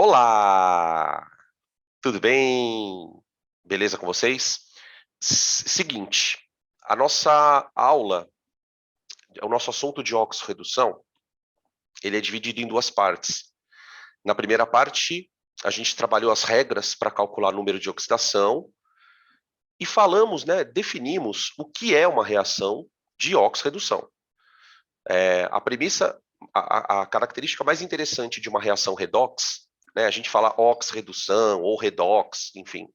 Olá! Tudo bem? Beleza com vocês? Seguinte, a nossa aula, o nosso assunto de oxirredução, ele é dividido em duas partes. Na primeira parte, a gente trabalhou as regras para calcular o número de oxidação e falamos, definimos o que é uma reação de oxirredução. A premissa, a característica mais interessante de uma reação redox, a gente fala oxirredução ou redox, enfim.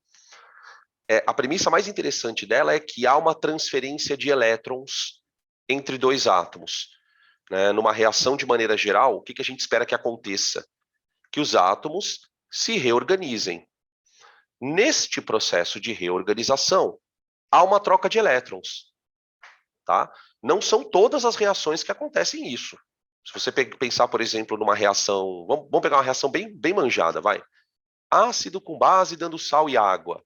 A premissa mais interessante dela é que há uma transferência de elétrons entre dois átomos. Numa reação de maneira geral, o que a gente espera que aconteça? Que os átomos se reorganizem. Neste processo de reorganização, há uma troca de elétrons. Tá? Não são todas as reações que acontecem isso. Se você pensar, por exemplo, numa reação... Vamos pegar uma reação bem manjada, vai. Ácido com base dando sal e água.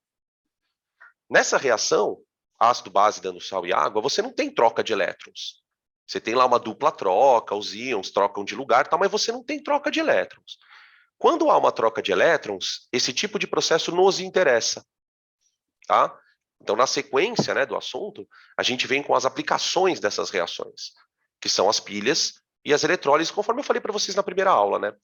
Nessa reação, ácido, base dando sal e água, você não tem troca de elétrons. Você tem lá uma dupla troca, os íons trocam de lugar, mas você não tem troca de elétrons. Quando há uma troca de elétrons, esse tipo de processo nos interessa. Tá? Então, na sequência do assunto, a gente vem com as aplicações dessas reações, que são as pilhas e as eletrólises, conforme eu falei para vocês na primeira aula.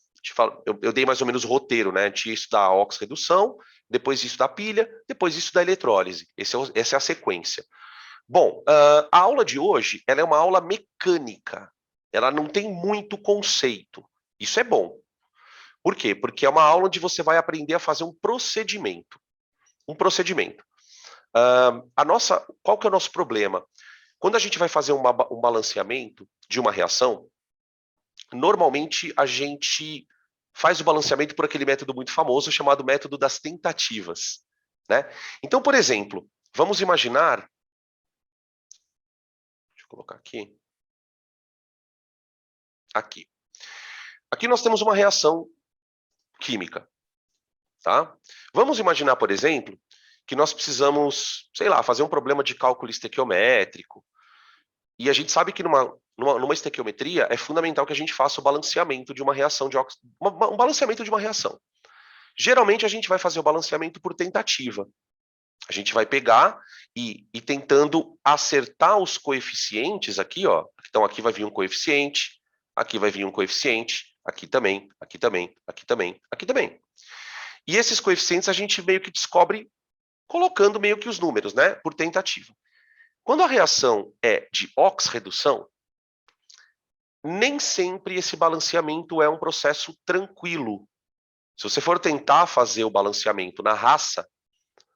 Eu dei mais ou menos o roteiro, a gente ia estudar a oxirredução, depois isso da pilha, depois isso da eletrólise. Essa é a sequência. Bom, a aula de hoje ela é uma aula mecânica. Ela não tem muito conceito. Isso é bom. Por quê? Porque é uma aula onde você vai aprender a fazer um procedimento. Um procedimento. Qual que é o nosso problema? Quando a gente vai fazer um balanceamento de uma reação, normalmente a gente faz o balanceamento por aquele método muito famoso chamado método das tentativas. Então, por exemplo, vamos imaginar... Deixa eu colocar aqui. Aqui nós temos uma reação química. Tá? Vamos imaginar, por exemplo, que nós precisamos, sei lá, fazer um problema de cálculo estequiométrico. E a gente sabe que numa estequiometria é fundamental que a gente faça o balanceamento de uma reação de óxido, um balanceamento de uma reação. Geralmente a gente vai fazer o balanceamento por tentativa. A gente vai pegar e tentando acertar os coeficientes aqui, ó. Então aqui vai vir um coeficiente, aqui vai vir um coeficiente, aqui também, aqui também, aqui também, aqui também. E esses coeficientes a gente meio que descobre colocando meio que os números, por tentativa. Quando a reação é de oxirredução, nem sempre esse balanceamento é um processo tranquilo. Se você for tentar fazer o balanceamento na raça,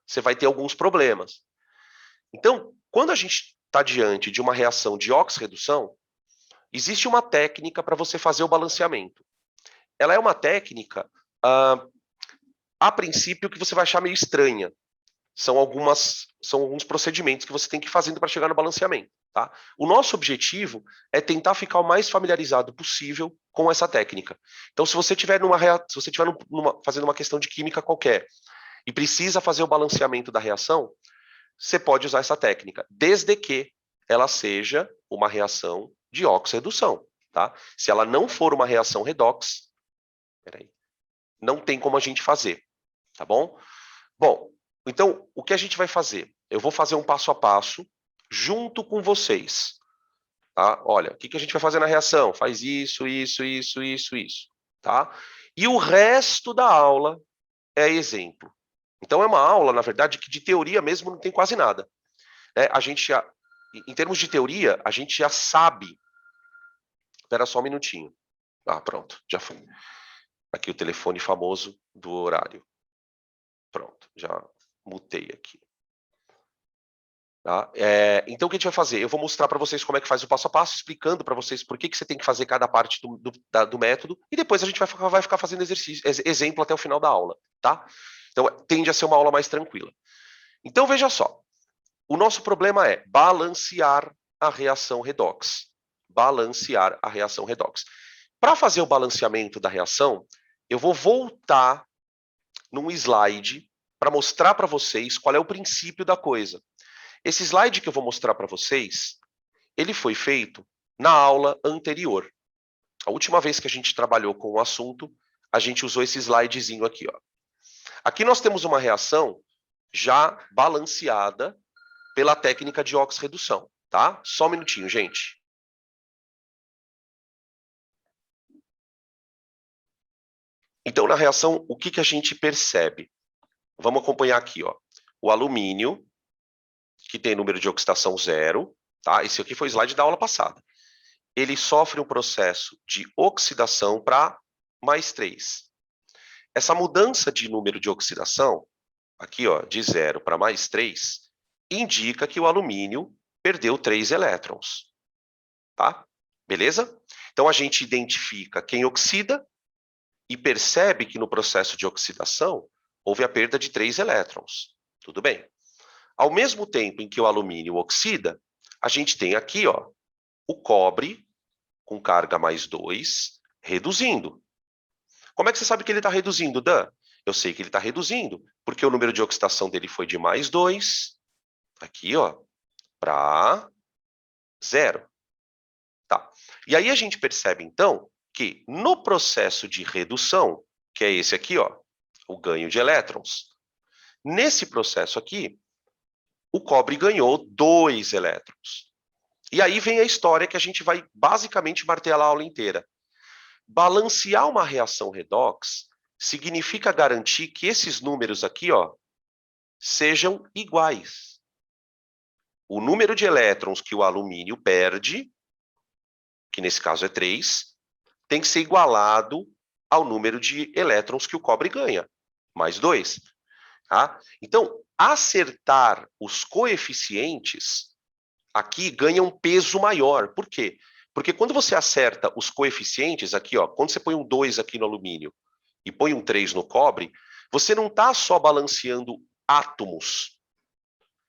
você vai ter alguns problemas. Então, quando a gente está diante de uma reação de oxirredução, existe uma técnica para você fazer o balanceamento. Ela é uma técnica, a princípio, que você vai achar meio estranha. São alguns procedimentos que você tem que ir fazendo para chegar no balanceamento. Tá? O nosso objetivo é tentar ficar o mais familiarizado possível com essa técnica. Então, se você estiver fazendo uma questão de química qualquer e precisa fazer o balanceamento da reação, você pode usar essa técnica, desde que ela seja uma reação de oxirredução. Tá? Se ela não for uma reação redox, não tem como a gente fazer. Tá bom? Bom, então, o que a gente vai fazer? Eu vou fazer um passo a passo junto com vocês. Tá? Olha, o que a gente vai fazer na reação? Faz isso, isso, isso, isso, isso. Tá? E o resto da aula é exemplo. Então, é uma aula, na verdade, que de teoria mesmo não tem quase nada. Em termos de teoria, a gente já sabe... Espera só um minutinho. Pronto, já foi. Aqui o telefone famoso do horário. Pronto, já mutei aqui. Tá? Então, o que a gente vai fazer? Eu vou mostrar para vocês como é que faz o passo a passo, explicando para vocês por que você tem que fazer cada parte do método, e depois a gente vai ficar fazendo exemplo até o final da aula. Tá? Então, tende a ser uma aula mais tranquila. Então, veja só. O nosso problema é balancear a reação redox. Balancear a reação redox. Para fazer o balanceamento da reação, eu vou voltar num slide para mostrar para vocês qual é o princípio da coisa. Esse slide que eu vou mostrar para vocês, ele foi feito na aula anterior. A última vez que a gente trabalhou com o assunto, a gente usou esse slidezinho aqui, ó. Aqui nós temos uma reação já balanceada pela técnica de oxirredução, tá? Só um minutinho, gente. Então, na reação, o que a gente percebe? Vamos acompanhar aqui, ó. O alumínio, que tem número de oxidação 0, tá? Esse aqui foi o slide da aula passada. Ele sofre um processo de oxidação para +3. Essa mudança de número de oxidação, aqui, ó, de 0 para +3, indica que o alumínio perdeu 3 elétrons, tá? Beleza? Então, a gente identifica quem oxida e percebe que no processo de oxidação houve a perda de 3 elétrons. Tudo bem. Ao mesmo tempo em que o alumínio oxida, a gente tem aqui, ó, o cobre com carga +2 reduzindo. Como é que você sabe que ele está reduzindo, Dan? Eu sei que ele está reduzindo, porque o número de oxidação dele foi de +2, aqui, ó, para 0. Tá. E aí a gente percebe, então, que no processo de redução, que é esse aqui, ó, o ganho de elétrons, nesse processo aqui, o cobre ganhou 2 elétrons. E aí vem a história que a gente vai basicamente martelar a aula inteira. Balancear uma reação redox significa garantir que esses números aqui, ó, sejam iguais. O número de elétrons que o alumínio perde, que nesse caso é 3, tem que ser igualado ao número de elétrons que o cobre ganha, +2. Tá? Então, acertar os coeficientes aqui ganha um peso maior. Por quê? Porque quando você acerta os coeficientes aqui, ó, quando você põe um 2 aqui no alumínio e põe um 3 no cobre, você não está só balanceando átomos.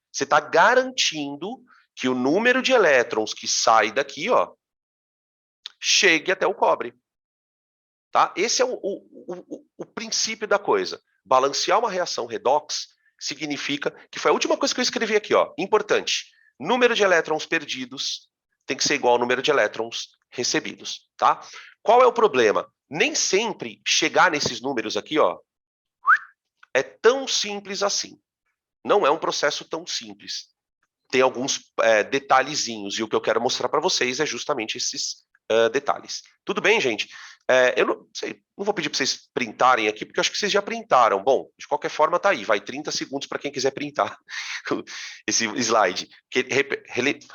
Você está garantindo que o número de elétrons que sai daqui, ó, chegue até o cobre. Tá? Esse é o princípio da coisa. Balancear uma reação redox significa que foi a última coisa que eu escrevi aqui, ó. Importante. Número de elétrons perdidos tem que ser igual ao número de elétrons recebidos, tá? Qual é o problema? Nem sempre chegar nesses números aqui, ó, é tão simples assim. Não é um processo tão simples. Tem alguns detalhezinhos, e o que eu quero mostrar para vocês é justamente esses detalhes. Tudo bem, gente? Eu não sei, não vou pedir para vocês printarem aqui, porque eu acho que vocês já printaram. Bom, de qualquer forma, tá aí. Vai 30 segundos para quem quiser printar esse slide.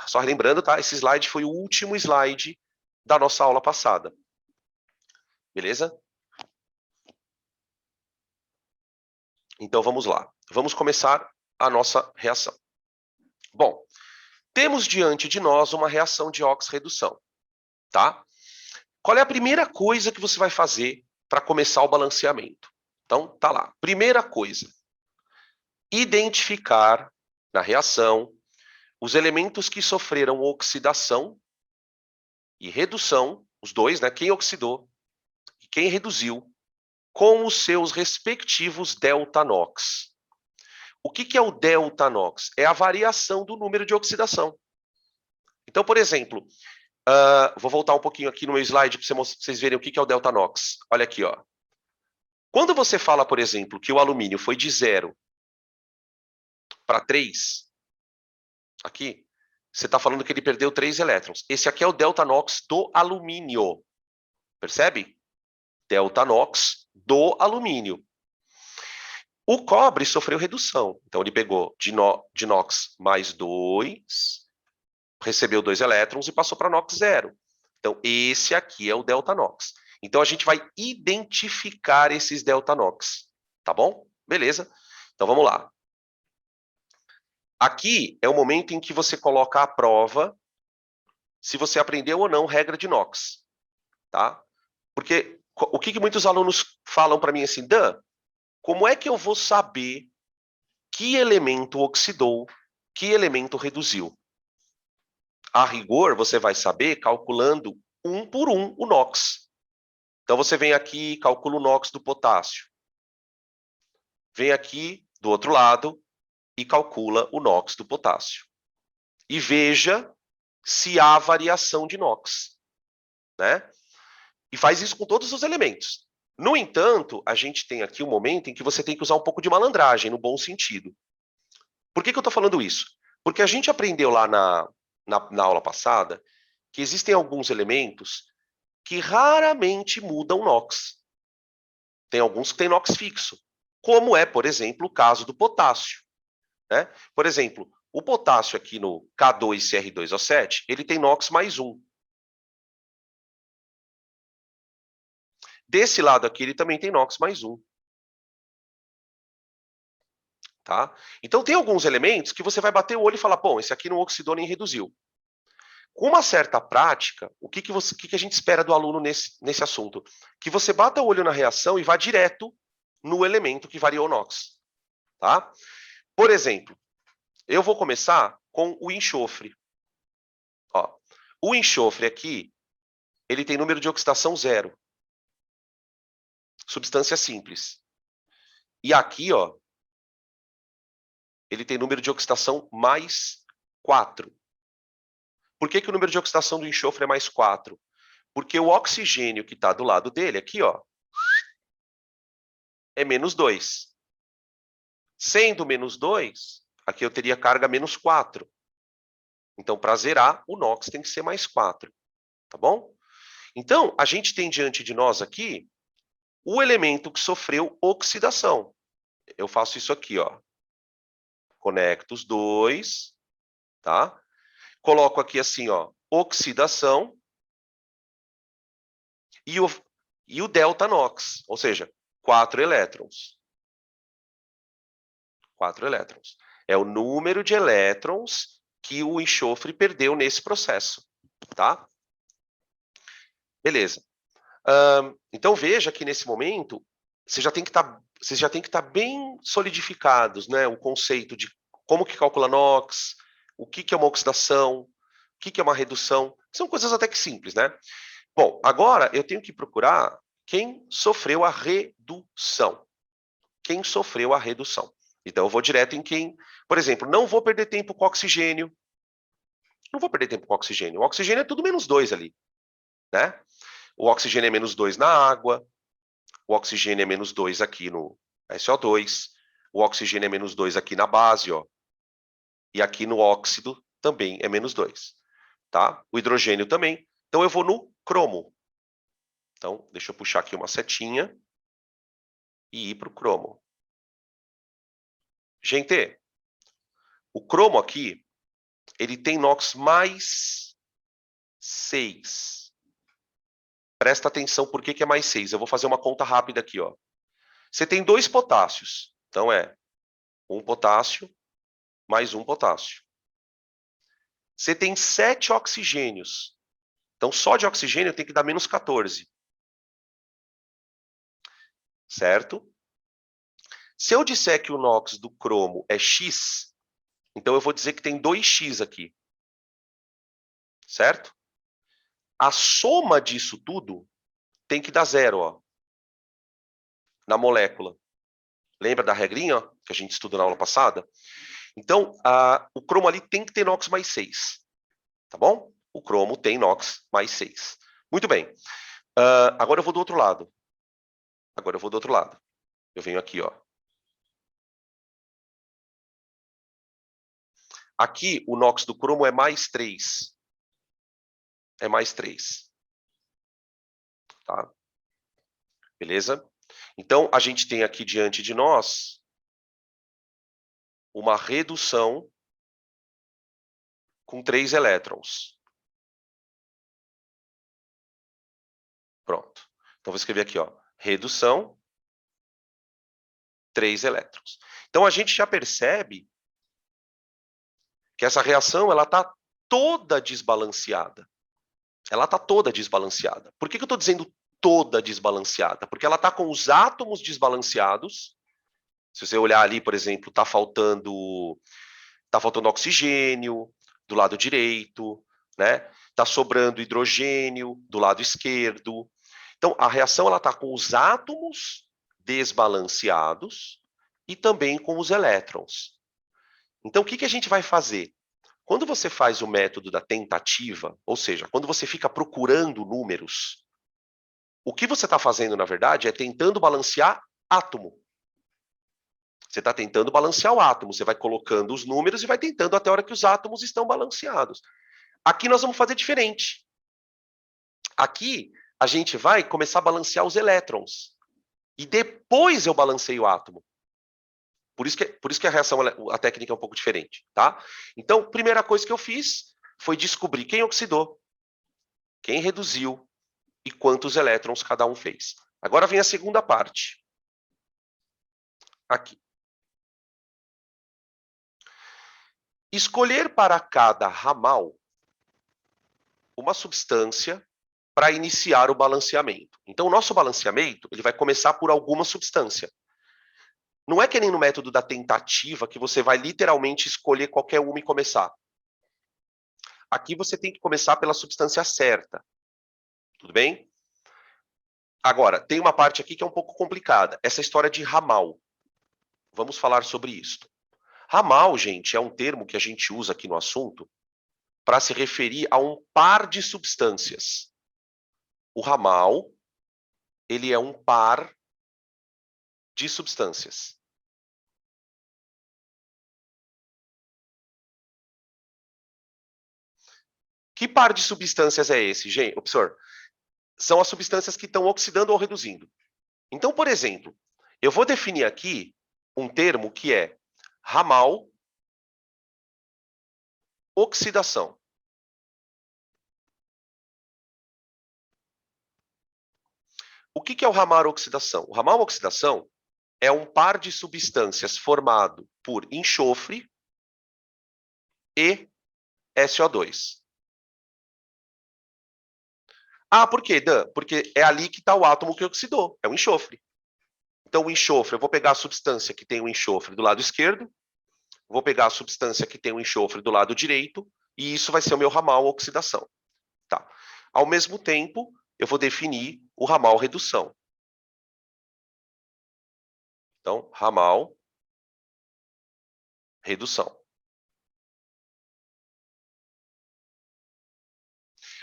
Só relembrando, tá? Esse slide foi o último slide da nossa aula passada. Beleza? Então, vamos lá. Vamos começar a nossa reação. Bom, temos diante de nós uma reação de oxirredução, tá? Qual é a primeira coisa que você vai fazer para começar o balanceamento? Então, tá lá. Primeira coisa, identificar na reação os elementos que sofreram oxidação e redução, os dois, né? Quem oxidou e quem reduziu, com os seus respectivos delta-NOx. O que é o delta-NOx? É a variação do número de oxidação. Então, por exemplo, vou voltar um pouquinho aqui no meu slide para vocês verem o que é o delta-NOx. Olha aqui, ó. Quando você fala, por exemplo, que o alumínio foi de 0 para 3, aqui, você está falando que ele perdeu 3 elétrons. Esse aqui é o delta-NOx do alumínio. Percebe? Delta-NOx do alumínio. O cobre sofreu redução. Então, ele pegou de NOx +2, recebeu 2 elétrons e passou para NOx 0. Então, esse aqui é o delta-NOx. Então, a gente vai identificar esses delta-NOx. Tá bom? Beleza. Então, vamos lá. Aqui é o momento em que você coloca à prova se você aprendeu ou não regra de NOx. Tá? Porque o que muitos alunos falam para mim assim, Dan, como é que eu vou saber que elemento oxidou, que elemento reduziu? A rigor, você vai saber calculando um por um o NOx. Então, você vem aqui e calcula o NOx do potássio. Vem aqui, do outro lado, e calcula o NOx do potássio. E veja se há variação de NOx. Né? E faz isso com todos os elementos. No entanto, a gente tem aqui um momento em que você tem que usar um pouco de malandragem, no bom sentido. Por que eu estou falando isso? Porque a gente aprendeu lá na aula passada que existem alguns elementos que raramente mudam NOx. Tem alguns que têm NOx fixo, como é, por exemplo, o caso do potássio. Né? Por exemplo, o potássio aqui no K2CR2O7, ele tem NOx mais 1. Desse lado aqui, ele também tem NOx mais 1. Tá? Então, tem alguns elementos que você vai bater o olho e falar, bom, esse aqui não oxidou nem reduziu. Com uma certa prática, o que a gente espera do aluno nesse assunto? Que você bata o olho na reação e vá direto no elemento que variou o NOx. Tá? Por exemplo, eu vou começar com o enxofre. Ó, o enxofre aqui, ele tem número de oxidação 0. Substância simples. E aqui, ó, ele tem número de oxidação mais 4. Por que o número de oxidação do enxofre é mais 4? Porque o oxigênio que está do lado dele, aqui, ó, é menos 2. Sendo menos 2, aqui eu teria carga menos 4. Então, para zerar, o NOx tem que ser mais 4. Tá bom? Então, a gente tem diante de nós aqui o elemento que sofreu oxidação. Eu faço isso aqui, ó. Conecto os dois, tá? Coloco aqui assim, ó, oxidação e o delta NOx, ou seja, 4 elétrons. 4 elétrons. É o número de elétrons que o enxofre perdeu nesse processo, tá? Beleza. Então veja que nesse momento vocês já tem que estar bem solidificados, né? O conceito de como que calcula NOx, o que é uma oxidação, o que é uma redução. São coisas até que simples, né? Bom, agora eu tenho que procurar quem sofreu a redução. Quem sofreu a redução. Então eu vou direto em quem, por exemplo, não vou perder tempo com oxigênio. Não vou perder tempo com oxigênio. O oxigênio é tudo menos 2 ali, né? O oxigênio é menos 2 na água, o oxigênio é menos 2 aqui no SO2, o oxigênio é menos 2 aqui na base, ó. E aqui no óxido também é menos 2, tá? O hidrogênio também. Então eu vou no cromo. Então, deixa eu puxar aqui uma setinha e ir para o cromo. Gente, o cromo aqui, ele tem NOx mais 6. Presta atenção por que é mais 6. Eu vou fazer uma conta rápida aqui, ó. Você tem 2 potássios. Então, é 1 potássio mais 1 potássio. Você tem 7 oxigênios. Então, só de oxigênio tem que dar menos 14. Certo? Se eu disser que o NOx do cromo é X, então eu vou dizer que tem 2x aqui. Certo? A soma disso tudo tem que dar 0, ó, na molécula. Lembra da regrinha, ó, que a gente estudou na aula passada? Então, o cromo ali tem que ter NOx mais 6. Tá bom? O cromo tem NOx mais 6. Muito bem. Agora eu vou do outro lado. Eu venho aqui, ó. Aqui, o NOx do cromo é mais 3. É mais 3. Tá? Beleza? Então, a gente tem aqui diante de nós uma redução com 3 elétrons. Pronto. Então, vou escrever aqui, ó. Redução, 3 elétrons. Então, a gente já percebe que essa reação ela está toda desbalanceada. Ela está toda desbalanceada. Por que eu estou dizendo toda desbalanceada? Porque ela está com os átomos desbalanceados. Se você olhar ali, por exemplo, está faltando oxigênio do lado direito, né? Está sobrando hidrogênio do lado esquerdo. Então, a reação ela está com os átomos desbalanceados e também com os elétrons. Então, o que a gente vai fazer? Quando você faz o método da tentativa, ou seja, quando você fica procurando números, O que você está fazendo, na verdade, é tentando balancear átomo. Você está tentando balancear o átomo. Você vai colocando os números e vai tentando até a hora que os átomos estão balanceados. Aqui nós vamos fazer diferente. Aqui a gente vai começar a balancear os elétrons. E depois eu balanceio o átomo. Por isso que a reação, a técnica é um pouco diferente, tá? Então, primeira coisa que eu fiz foi descobrir quem oxidou, quem reduziu e quantos elétrons cada um fez. Agora vem a segunda parte. Aqui. Escolher para cada ramal uma substância para iniciar o balanceamento. Então, o nosso balanceamento ele vai começar por alguma substância. Não é que nem no método da tentativa, que você vai literalmente escolher qualquer uma e começar. Aqui você tem que começar pela substância certa. Tudo bem? Agora, tem uma parte aqui que é um pouco complicada. Essa história de ramal. Vamos falar sobre isso. Ramal, gente, é um termo que a gente usa aqui no assunto para se referir a um par de substâncias. O ramal, ele é um par de substâncias. Que par de substâncias é esse, gente? Professor, são as substâncias que estão oxidando ou reduzindo. Então, por exemplo, eu vou definir aqui um termo que é ramal oxidação. O que é o ramal oxidação? O ramal oxidação é um par de substâncias formado por enxofre e SO2. Ah, por quê, Dan? Porque é ali que está o átomo que oxidou, é o enxofre. Então, o enxofre, eu vou pegar a substância que tem o enxofre do lado esquerdo, vou pegar a substância que tem o enxofre do lado direito, e isso vai ser o meu ramal oxidação. Tá. Ao mesmo tempo, eu vou definir o ramal redução. Então, ramal redução.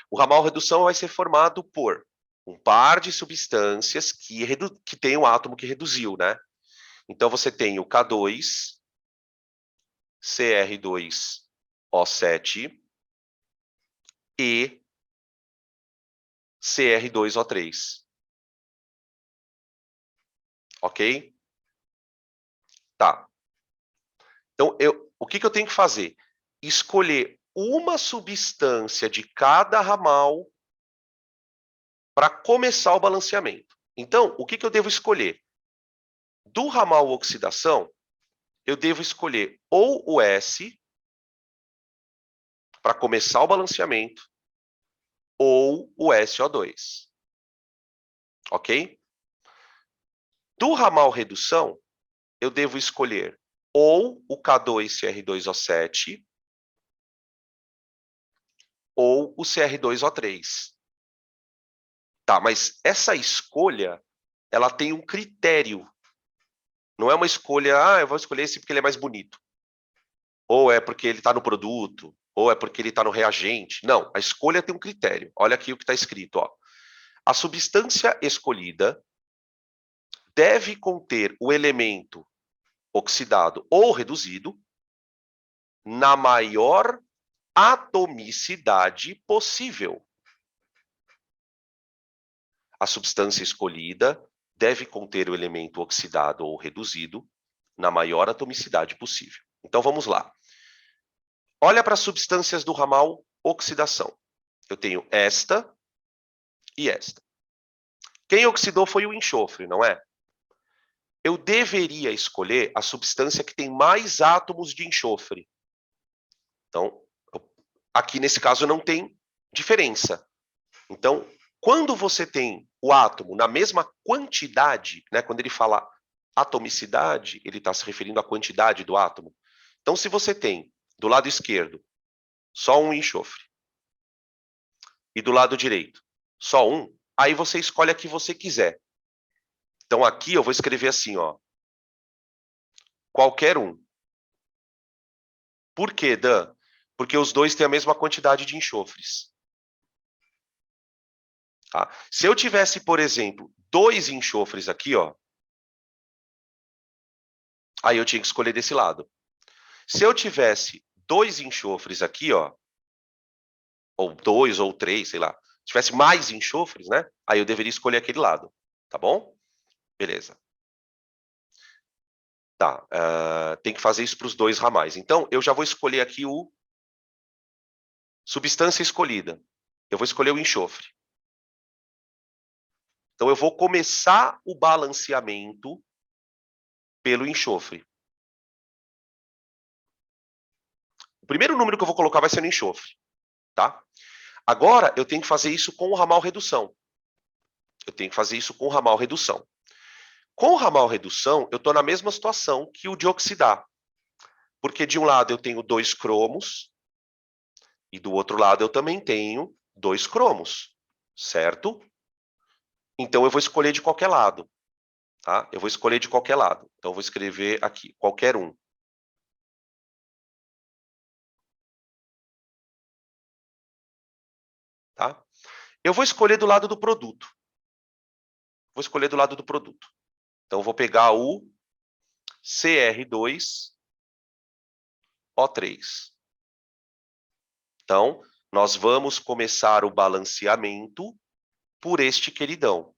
O ramal redução vai ser formado por um par de substâncias que tem um átomo que reduziu, né? Então, você tem o K2, Cr2O7 e Cr2O3. Ok? Tá. Então, o que eu tenho que fazer? Escolher uma substância de cada ramal para começar o balanceamento. Então, o que eu devo escolher? Do ramal oxidação, eu devo escolher ou o S para começar o balanceamento, ou o SO2. Ok? Do ramal redução, eu devo escolher ou o K2CR2O7 ou o CR2O3. Tá, mas essa escolha, ela tem um critério. Não é uma escolha, eu vou escolher esse porque ele é mais bonito. Ou é porque ele está no produto, ou é porque ele está no reagente. Não, a escolha tem um critério. Olha aqui o que está escrito. Ó. A substância escolhida deve conter o elemento oxidado ou reduzido na maior atomicidade possível. A substância escolhida deve conter o elemento oxidado ou reduzido na maior atomicidade possível. Então vamos lá. Olha para as substâncias do ramal oxidação. Eu tenho esta e esta. Quem oxidou foi o enxofre, não é? Eu deveria escolher a substância que tem mais átomos de enxofre. Então, aqui nesse caso não tem diferença. Então, quando você tem o átomo na mesma quantidade, né, quando ele fala atomicidade, ele está se referindo à quantidade do átomo. Então, se você tem do lado esquerdo só um enxofre e do lado direito só um, aí você escolhe a que você quiser. Então, aqui eu vou escrever assim, ó, qualquer um. Por quê, Dan? Porque os dois têm a mesma quantidade de enxofres. Tá? Se eu tivesse, por exemplo, 2 enxofres aqui, ó, aí eu tinha que escolher desse lado. Se eu tivesse 2 enxofres aqui, ó, ou 2 ou 3, sei lá, se tivesse mais enxofres, né? Aí eu deveria escolher aquele lado, tá bom? Beleza. Tá, tem que fazer isso para os 2 ramais. Então, eu já vou escolher aqui o substância escolhida. Eu vou escolher o enxofre. Então, eu vou começar o balanceamento pelo enxofre. O primeiro número que eu vou colocar vai ser no enxofre, tá? Agora, eu tenho que fazer isso com o ramal redução. Eu tenho que fazer isso com o ramal redução. Com o ramal redução, eu estou na mesma situação que o de oxidar. Porque de um lado eu tenho 2 cromos, e do outro lado eu também tenho 2 cromos, certo? Então eu vou escolher de qualquer lado, tá? Eu vou escolher de qualquer lado. Então eu vou escrever aqui, qualquer um. Tá? Eu vou escolher do lado do produto. Vou escolher do lado do produto. Então eu vou pegar o Cr2O3. Então, nós vamos começar o balanceamento por este queridão.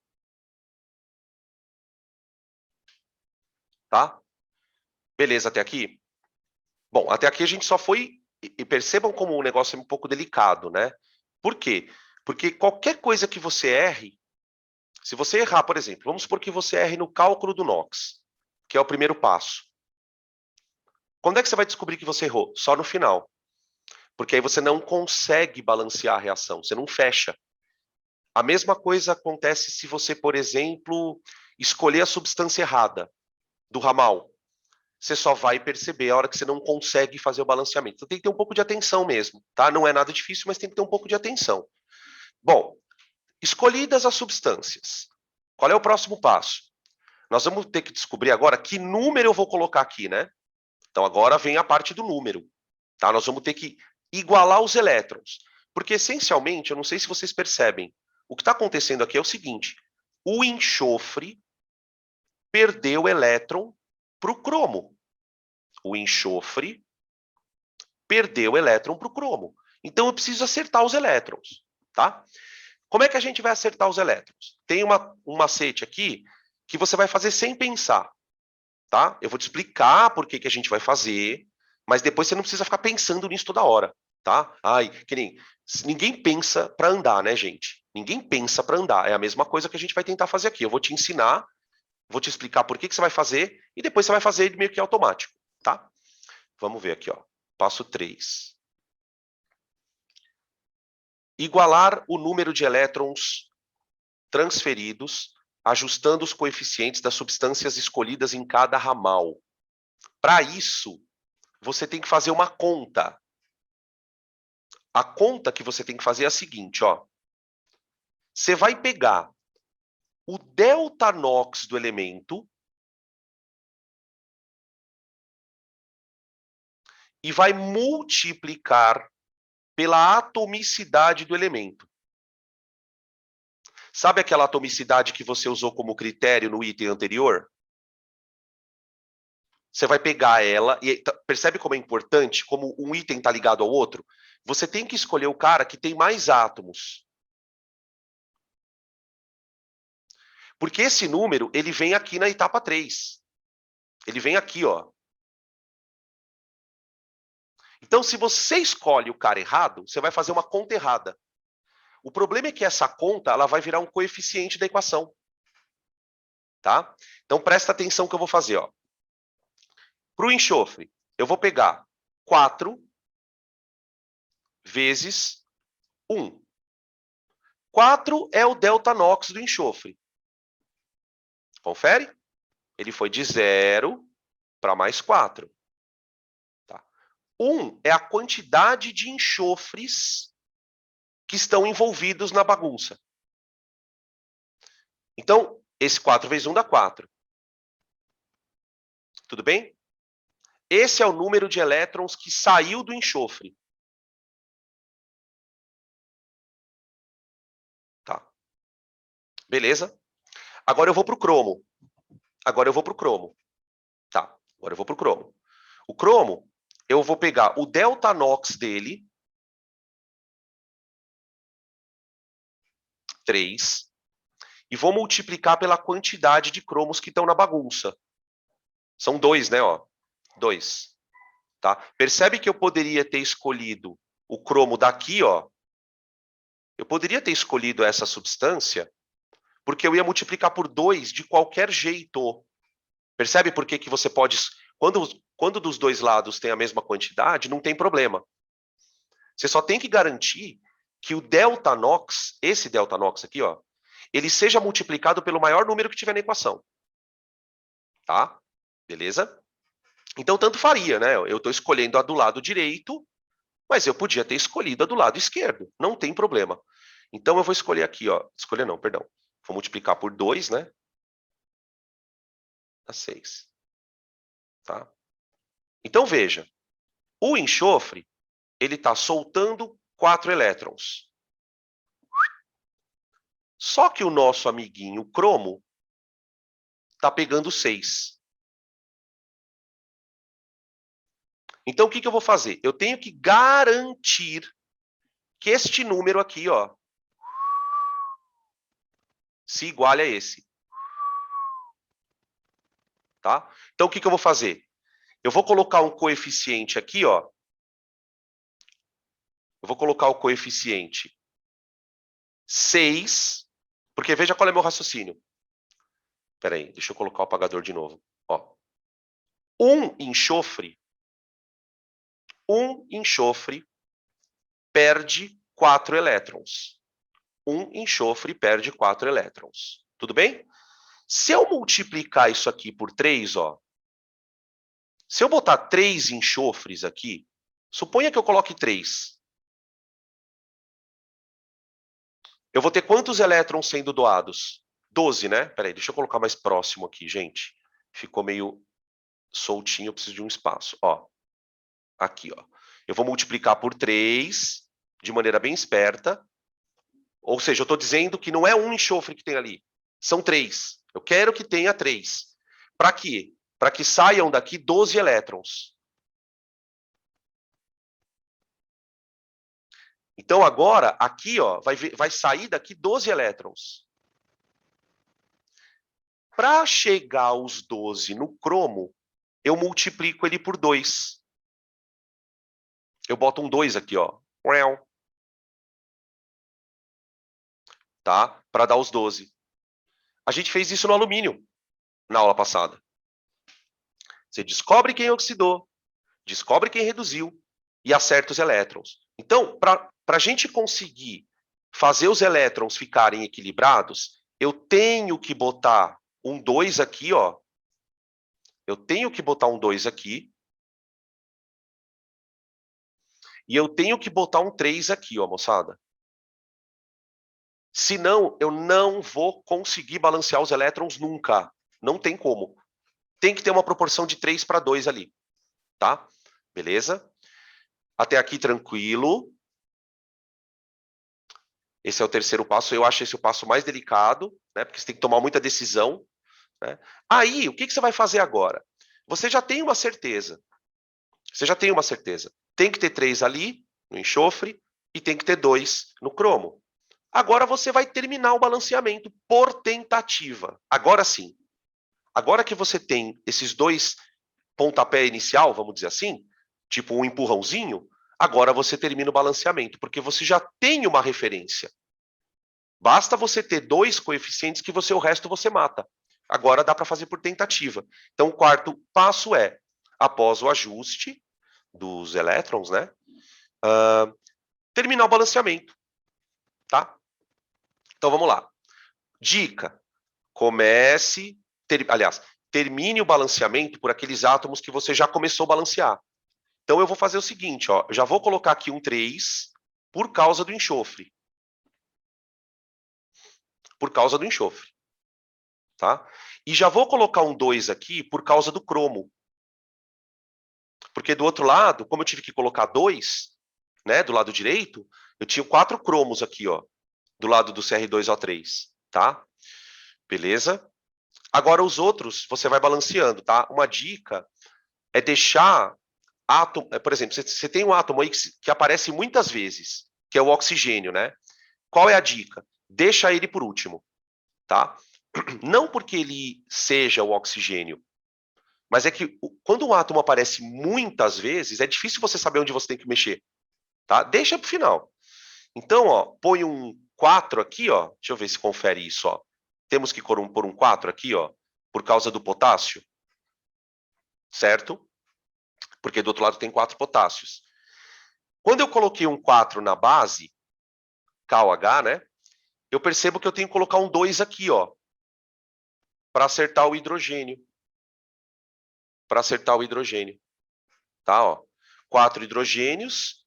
Tá? Beleza até aqui? Bom, até aqui a gente só foi... E percebam como o negócio é um pouco delicado, né? Por quê? Porque qualquer coisa que você erre, se você errar, por exemplo, vamos supor que você erre no cálculo do NOx, que é o primeiro passo. Quando é que você vai descobrir que você errou? Só no final. Porque aí você não consegue balancear a reação, você não fecha. A mesma coisa acontece se você, por exemplo, escolher a substância errada do ramal. Você só vai perceber a hora que você não consegue fazer o balanceamento. Então tem que ter um pouco de atenção mesmo, tá? Não é nada difícil, mas tem que ter um pouco de atenção. Bom, escolhidas as substâncias, qual é o próximo passo? Nós vamos ter que descobrir agora que número eu vou colocar aqui, né? Então agora vem a parte do número, tá? Nós vamos ter que igualar os elétrons. Porque essencialmente, eu não sei se vocês percebem, o que está acontecendo aqui é o seguinte: o enxofre perdeu elétron para o cromo. O enxofre perdeu elétron para o cromo. Então eu preciso acertar os elétrons, tá? Como é que a gente vai acertar os elétrons? Tem um macete aqui que você vai fazer sem pensar, tá? Eu vou te explicar por que a gente vai fazer, mas depois você não precisa ficar pensando nisso toda hora, tá? Ai, que nem... Ninguém pensa para andar, né, gente? Ninguém pensa para andar. É a mesma coisa que a gente vai tentar fazer aqui. Eu vou te ensinar, vou te explicar por que você vai fazer, e depois você vai fazer ele meio que automático, tá? Vamos ver aqui, ó. Passo 3. Igualar o número de elétrons transferidos, ajustando os coeficientes das substâncias escolhidas em cada ramal. Para isso, você tem que fazer uma conta. A conta que você tem que fazer é a seguinte, ó. Você vai pegar o delta NOx do elemento e vai multiplicar pela atomicidade do elemento. Sabe aquela atomicidade que você usou como critério no item anterior? Você vai pegar ela, e percebe como é importante, como um item está ligado ao outro? Você tem que escolher o cara que tem mais átomos. Porque esse número, ele vem aqui na etapa 3. Ele vem aqui, ó. Então, se você escolhe o cara errado, você vai fazer uma conta errada. O problema é que essa conta, ela vai virar um coeficiente da equação. Tá? Então, presta atenção que eu vou fazer, ó. Para o enxofre, eu vou pegar 4 vezes 1. 4 é o delta NOx do enxofre. Confere? Ele foi de 0 para mais 4. Tá? 1 é a quantidade de enxofres que estão envolvidos na bagunça. Então, esse 4 vezes 1 dá 4. Tudo bem? Esse é o número de elétrons que saiu do enxofre. Tá. Beleza? Agora eu vou para o cromo. Tá, agora eu vou para o cromo. O cromo, eu vou pegar o delta NOx dele, 3, e vou multiplicar pela quantidade de cromos que estão na bagunça. São 2, né? Ó, 2. Tá? Percebe que eu poderia ter escolhido o cromo daqui, ó. Eu poderia ter escolhido essa substância, porque eu ia multiplicar por 2 de qualquer jeito. Percebe por que você pode... Quando dos dois lados tem a mesma quantidade, não tem problema. Você só tem que garantir que o delta NOx, esse delta NOx aqui, ó, ele seja multiplicado pelo maior número que tiver na equação. Tá? Beleza? Então, tanto faria, né? Eu estou escolhendo a do lado direito, mas eu podia ter escolhido a do lado esquerdo. Não tem problema. Então, eu vou escolher aqui, ó. Escolher não, perdão. Vou multiplicar por 2, né? Dá 6. Tá? Então, veja. O enxofre, ele está soltando 4 elétrons. Só que o nosso amiguinho cromo está pegando 6. Então, o que eu vou fazer? Eu tenho que garantir que este número aqui, ó, se iguale a esse. Tá? Então, o que eu vou fazer? Eu vou colocar um coeficiente aqui, ó. Eu vou colocar o coeficiente 6, porque veja qual é meu raciocínio. Espera aí, deixa eu colocar o apagador de novo. Ó. Um enxofre perde 4 elétrons. Um enxofre perde 4 elétrons. Tudo bem? Se eu multiplicar isso aqui por 3, ó, se eu botar 3 enxofres aqui, suponha que eu coloque 3. Eu vou ter quantos elétrons sendo doados? 12, né? Peraí, deixa eu colocar mais próximo aqui, gente. Ficou meio soltinho, eu preciso de um espaço. Ó, aqui, ó. Eu vou multiplicar por 3, de maneira bem esperta. Ou seja, eu estou dizendo que não é um enxofre que tem ali. São 3. Eu quero que tenha 3. Para quê? Para que saiam daqui 12 elétrons. Então, agora, aqui, ó, vai sair daqui 12 elétrons. Para chegar aos 12 no cromo, eu multiplico ele por 2. Eu boto um 2 aqui, ó. Tá? Para dar os 12. A gente fez isso no alumínio, na aula passada. Você descobre quem oxidou, descobre quem reduziu e acerta os elétrons. Então, para a gente conseguir fazer os elétrons ficarem equilibrados, eu tenho que botar um 2 aqui, ó. Eu tenho que botar um 2 aqui. E eu tenho que botar um 3 aqui, ó, moçada. Senão, eu não vou conseguir balancear os elétrons nunca. Não tem como. Tem que ter uma proporção de 3 para 2 ali. Tá? Beleza? Até aqui, tranquilo. Esse é o terceiro passo. Eu acho esse o passo mais delicado, né? Porque você tem que tomar muita decisão. Né? Aí, o que você vai fazer agora? Você já tem uma certeza. Você já tem uma certeza. Tem que ter 3 ali, no enxofre, e tem que ter 2 no cromo. Agora você vai terminar o balanceamento por tentativa. Agora sim. Agora que você tem esses 2 pontapé inicial, vamos dizer assim, tipo um empurrãozinho, agora você termina o balanceamento, porque você já tem uma referência. Basta você ter 2 coeficientes que o resto você mata. Agora dá para fazer por tentativa. Então, o quarto passo é, após o ajuste dos elétrons, né, terminar o balanceamento. Tá? Então, vamos lá. Dica. Termine o balanceamento por aqueles átomos que você já começou a balancear. Então, eu vou fazer o seguinte, ó, eu já vou colocar aqui um 3 por causa do enxofre. Por causa do enxofre. Tá? E já vou colocar um 2 aqui por causa do cromo. Porque do outro lado, como eu tive que colocar 2, né, do lado direito, eu tinha 4 cromos aqui, ó, do lado do Cr2O3, tá? Beleza? Agora, os outros, você vai balanceando, tá? Uma dica é deixar átomo... Por exemplo, você tem um átomo aí que aparece muitas vezes, que é o oxigênio, né? Qual é a dica? Deixa ele por último, tá? Não porque ele seja o oxigênio, mas é que quando um átomo aparece muitas vezes, é difícil você saber onde você tem que mexer, tá? Deixa para o final. Então, ó, põe um 4 aqui, ó. Deixa eu ver se confere isso, ó. Temos que pôr um 4 aqui, ó, por causa do potássio, certo? Porque do outro lado tem 4 potássios. Quando eu coloquei um 4 na base, KOH, né? Eu percebo que eu tenho que colocar um 2 aqui, ó, para acertar o hidrogênio. Para acertar o hidrogênio, tá? Ó, 4 hidrogênios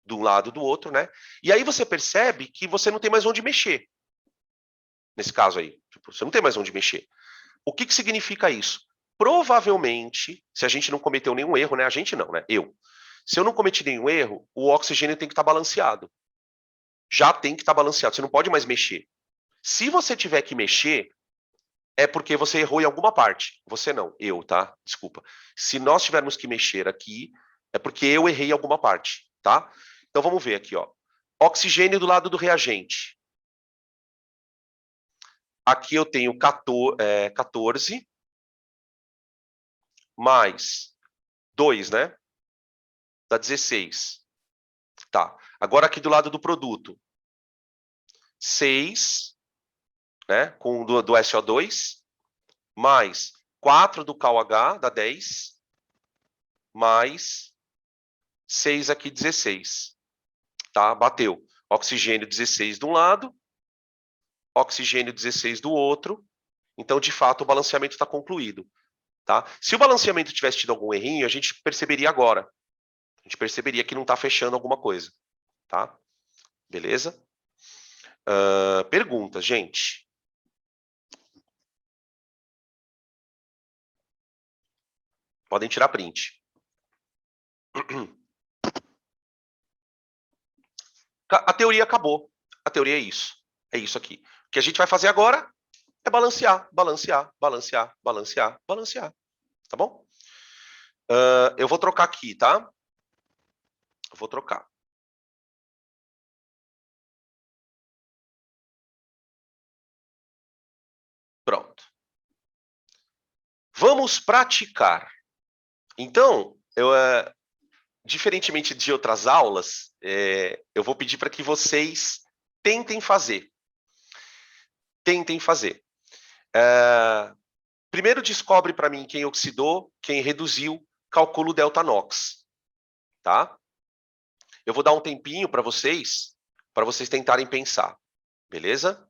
de um lado e do outro, né? E aí você percebe que você não tem mais onde mexer. Nesse caso aí, tipo, você não tem mais onde mexer. O que significa isso? Provavelmente, se a gente não cometeu nenhum erro, né? A gente não, né? Eu. Se eu não cometi nenhum erro, o oxigênio tem que estar balanceado. Já tem que estar balanceado. Você não pode mais mexer. Se você tiver que mexer, é porque você errou em alguma parte. Você não, eu, tá? Desculpa. Se nós tivermos que mexer aqui, é porque eu errei em alguma parte, tá? Então vamos ver aqui, ó. Oxigênio do lado do reagente. Aqui eu tenho 14 mais 2, né? Dá 16. Tá. Agora aqui do lado do produto. 6, né? Com do SO2, mais 4 do KOH, dá 10, mais 6 aqui, 16. Tá? Bateu. Oxigênio 16 de um lado, oxigênio 16 do outro. Então, de fato, o balanceamento está concluído. Tá? Se o balanceamento tivesse tido algum errinho, a gente perceberia agora. A gente perceberia que não está fechando alguma coisa. Tá? Beleza? Perguntas, gente. Podem tirar print. A teoria acabou. A teoria é isso. É isso aqui. O que a gente vai fazer agora é balancear, balancear, balancear, balancear, balancear. Tá bom? Eu vou trocar aqui, tá? Eu vou trocar. Pronto. Vamos praticar. Então, diferentemente de outras aulas, eu vou pedir para que vocês tentem fazer. Tentem fazer. Primeiro descobre para mim quem oxidou, quem reduziu, calcula o delta NOx. Tá? Eu vou dar um tempinho para vocês tentarem pensar. Beleza?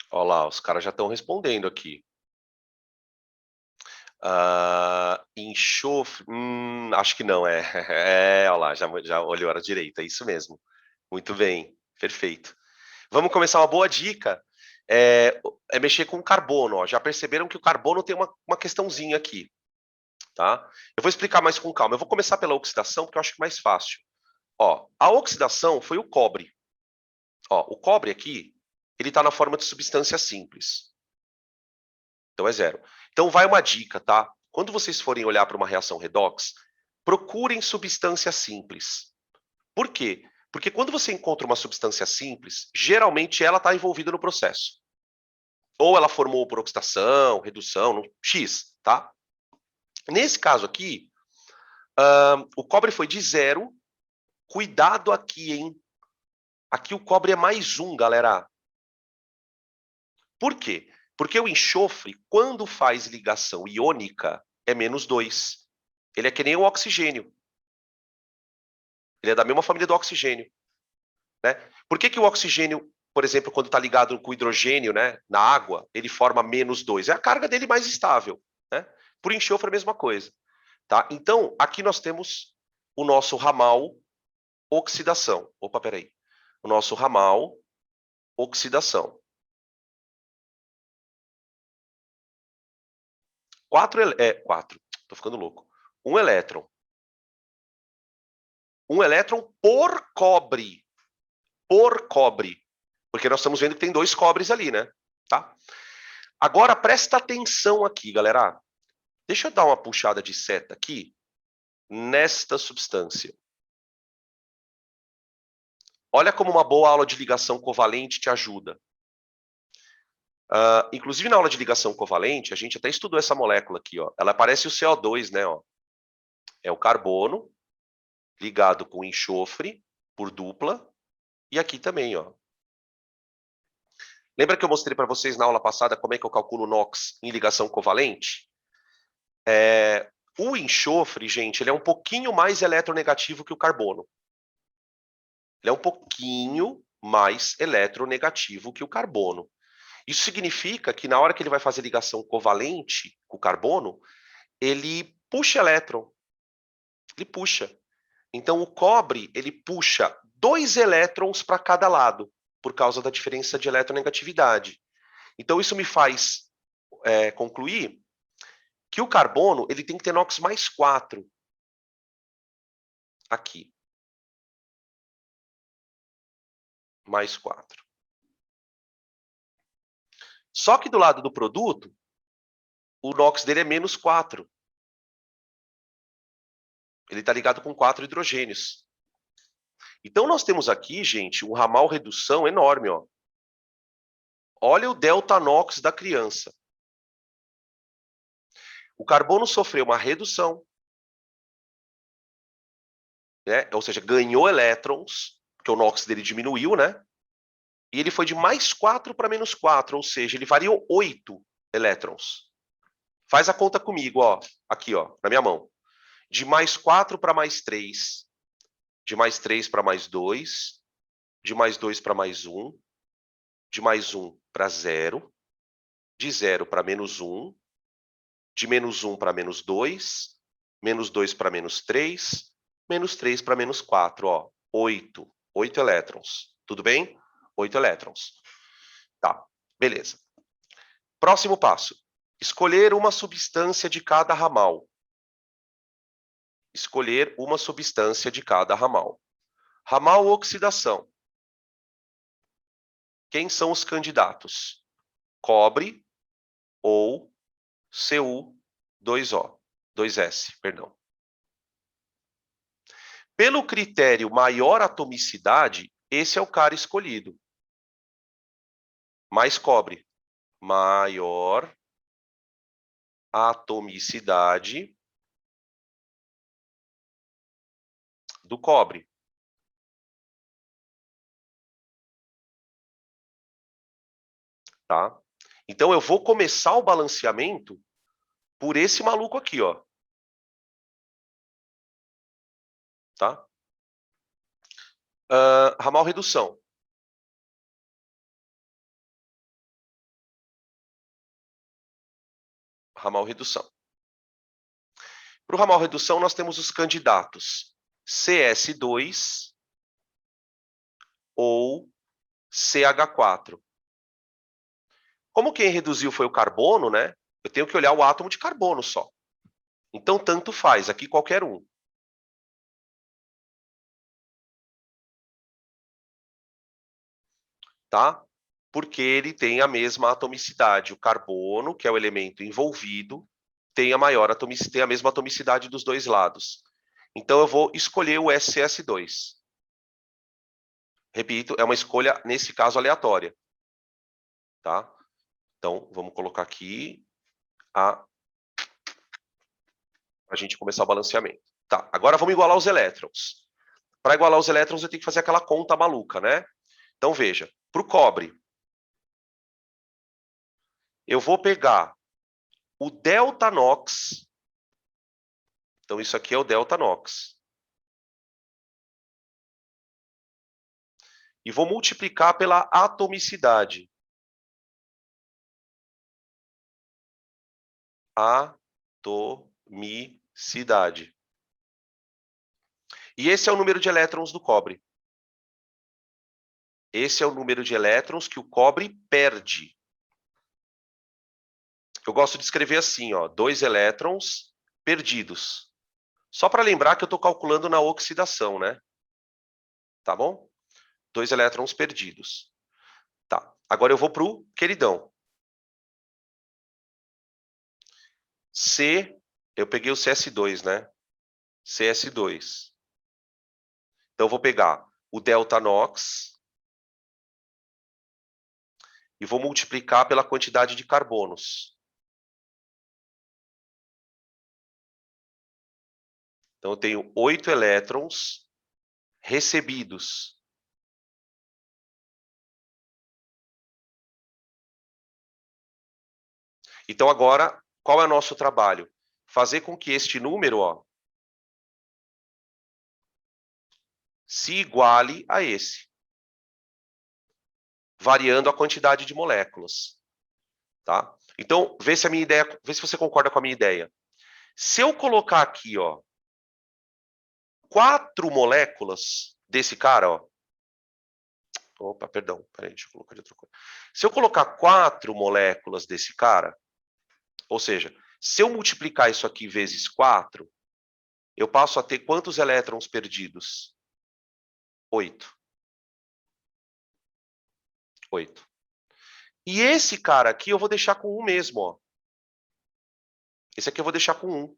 Olha lá, os caras já estão respondendo aqui. Enxofre, acho que não, é. Olha lá, já olhou à direita, é isso mesmo. Muito bem, perfeito. Vamos começar uma boa dica. É mexer com carbono. Ó. Já perceberam que o carbono tem uma questãozinha aqui. Tá? Eu vou explicar mais com calma. Eu vou começar pela oxidação, porque eu acho que é mais fácil. Ó, a oxidação foi o cobre. Ó, o cobre aqui, ele está na forma de substância simples. Então é zero. Então vai uma dica, tá? Quando vocês forem olhar para uma reação redox, procurem substância simples. Por quê? Porque quando você encontra uma substância simples, geralmente ela está envolvida no processo. Ou ela formou por oxidação, redução, X, tá? Nesse caso aqui, o cobre foi de zero. Cuidado aqui, hein? Aqui o cobre é mais um, galera. Por quê? Porque o enxofre, quando faz ligação iônica, é -2. Ele é que nem o oxigênio. Ele é da mesma família do oxigênio. Né? Por que o oxigênio, por exemplo, quando está ligado com o hidrogênio, né, na água, ele forma -2? É a carga dele mais estável. Né? Por enxofre, a mesma coisa. Tá? Então, aqui nós temos o nosso ramal oxidação. Opa, peraí. O nosso ramal oxidação. 4, estou ficando louco. Um elétron. Um elétron por cobre. Por cobre. Porque nós estamos vendo que tem 2 cobres ali, né? Tá? Agora, presta atenção aqui, galera. Deixa eu dar uma puxada de seta aqui nesta substância. Olha como uma boa aula de ligação covalente te ajuda. Inclusive, na aula de ligação covalente, a gente até estudou essa molécula aqui. Ó. Ela parece o CO2, né? Ó. É o carbono ligado com enxofre por dupla. E aqui também, ó. Lembra que eu mostrei para vocês na aula passada como é que eu calculo o NOx em ligação covalente? O enxofre, gente, ele é um pouquinho mais eletronegativo que o carbono. Ele é um pouquinho mais eletronegativo que o carbono. Isso significa que na hora que ele vai fazer ligação covalente com o carbono, ele puxa elétron. Ele puxa. Então, o cobre, ele puxa 2 elétrons para cada lado, por causa da diferença de eletronegatividade. Então, isso me faz concluir que o carbono ele tem que ter NOx mais 4 aqui. Mais 4. Só que do lado do produto, o NOx dele é menos 4. Ele está ligado com 4 hidrogênios. Então, nós temos aqui, gente, um ramal redução enorme. Ó. Olha o delta NOx da criança. O carbono sofreu uma redução, né? Ou seja, ganhou elétrons, porque o NOx dele diminuiu, né? E ele foi de mais 4 para menos 4, ou seja, ele variou 8 elétrons. Faz a conta comigo, ó, aqui, ó, na minha mão. De mais 4 para mais 3, de mais 3 para mais 2, de mais 2 para mais 1, de mais 1 para 0, de 0 para menos 1, de menos 1 para menos 2 para menos 3, menos 3 para menos 4, ó, 8. 8 elétrons. Tudo bem? 8 elétrons. Tá, beleza. Próximo passo. Escolher uma substância de cada ramal. Escolher uma substância de cada ramal. Ramal oxidação. Quem são os candidatos? Cobre ou Cu2O, 2S, perdão. Pelo critério maior atomicidade, esse é o cara escolhido. Mais cobre. Maior atomicidade do cobre. Tá? Então, eu vou começar o balanceamento por esse maluco aqui, ó. Tá? Ramal redução. Ramal redução. Para o ramal redução, nós temos os candidatos CS2 ou CH4. Como quem reduziu foi o carbono, né? Eu tenho que olhar o átomo de carbono só. Então, tanto faz, aqui qualquer um. Tá? Porque ele tem a mesma atomicidade. O carbono, que é o elemento envolvido, tem tem a mesma atomicidade dos dois lados. Então, eu vou escolher o SS2. Repito, é uma escolha, nesse caso, aleatória. Tá? Então, vamos colocar aqui a gente começar o balanceamento. Tá, agora vamos igualar os elétrons. Para igualar os elétrons, eu tenho que fazer aquela conta maluca, né? Então, veja, para o cobre, eu vou pegar o delta NOx. Então, isso aqui é o delta NOx. E vou multiplicar pela atomicidade. Atomicidade. E esse é o número de elétrons do cobre. Esse é o número de elétrons que o cobre perde. Eu gosto de escrever assim, ó, 2 elétrons perdidos. Só para lembrar que eu estou calculando na oxidação, né? Tá bom? 2 elétrons perdidos. Tá. Agora eu vou para o queridão. Eu peguei o CS2, né? CS2. Então eu vou pegar o delta NOx e vou multiplicar pela quantidade de carbonos. Então eu tenho 8 elétrons recebidos. Então agora, qual é o nosso trabalho? Fazer com que este número, ó, se iguale a esse, variando a quantidade de moléculas, tá? Então, vê se a minha ideia, vê se você concorda com a minha ideia. Se eu colocar aqui, ó, 4 moléculas desse cara, ó. Opa, perdão, peraí, deixa eu colocar de outra coisa. Se eu colocar 4 moléculas desse cara, ou seja, se eu multiplicar isso aqui vezes 4, eu passo a ter quantos elétrons perdidos? 8. 8. E esse cara aqui eu vou deixar com 1 mesmo, ó. Esse aqui eu vou deixar com 1.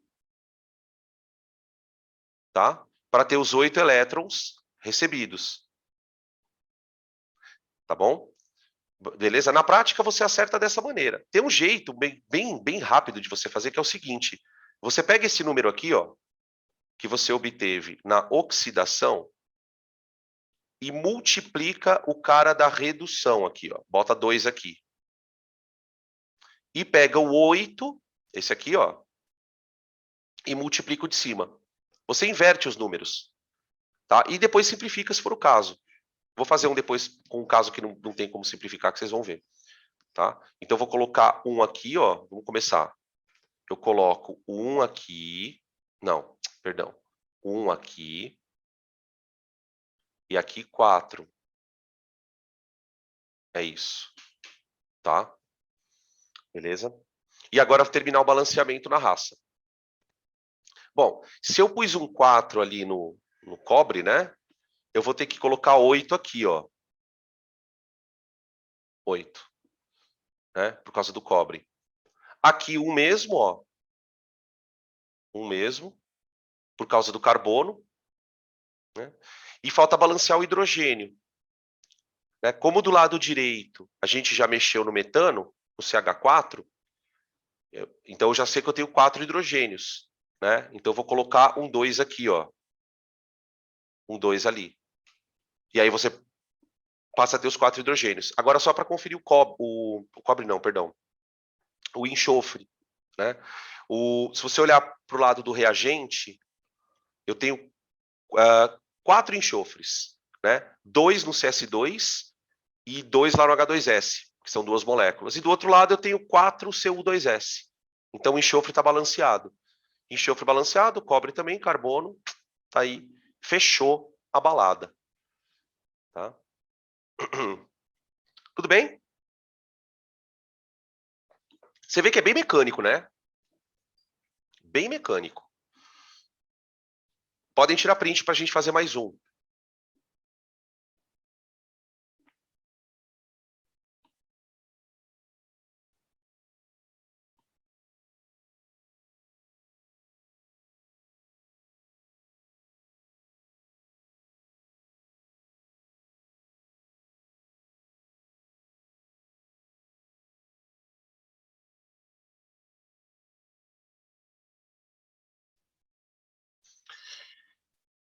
Tá? Para ter os 8 elétrons recebidos. Tá bom? Beleza? Na prática, você acerta dessa maneira. Tem um jeito bem rápido de você fazer, que é o seguinte. Você pega esse número aqui, ó, que você obteve na oxidação, e multiplica o cara da redução aqui, ó. Bota 2 aqui. E pega o 8, esse aqui, ó, e multiplica o de cima. Você inverte os números, tá? E depois simplifica se for o caso. Vou fazer um depois com um caso que não tem como simplificar, que vocês vão ver. Tá? Então, eu vou colocar 1 aqui, ó. Vamos começar. Eu coloco 1 aqui. Não, perdão. 1 aqui. E aqui 4. É isso. Tá? Beleza? E agora terminar o balanceamento na raça. Bom, se eu pus um 4 ali no cobre, né? Eu vou ter que colocar 8 aqui, ó. 8. Né? Por causa do cobre. Aqui 1 mesmo, ó. 1 mesmo. Por causa do carbono. Né? E falta balancear o hidrogênio. Né? Como do lado direito a gente já mexeu no metano, no CH4, então eu já sei que eu tenho 4 hidrogênios. Né? Então eu vou colocar um 2 aqui, ó. Um 2 ali. E aí você passa a ter os 4 hidrogênios. Agora só para conferir o cobre não, perdão. O enxofre. Né? Se você olhar para o lado do reagente, eu tenho 4 enxofres. Né? 2 no CS2 e 2 lá no H2S, que são 2 moléculas. E do outro lado eu tenho 4 CO2S. Então o enxofre está balanceado. Enxofre balanceado, cobre também, carbono, tá aí, fechou a balada. Tá? Tudo bem? Você vê que é bem mecânico, né? Bem mecânico. Podem tirar print para a gente fazer mais um.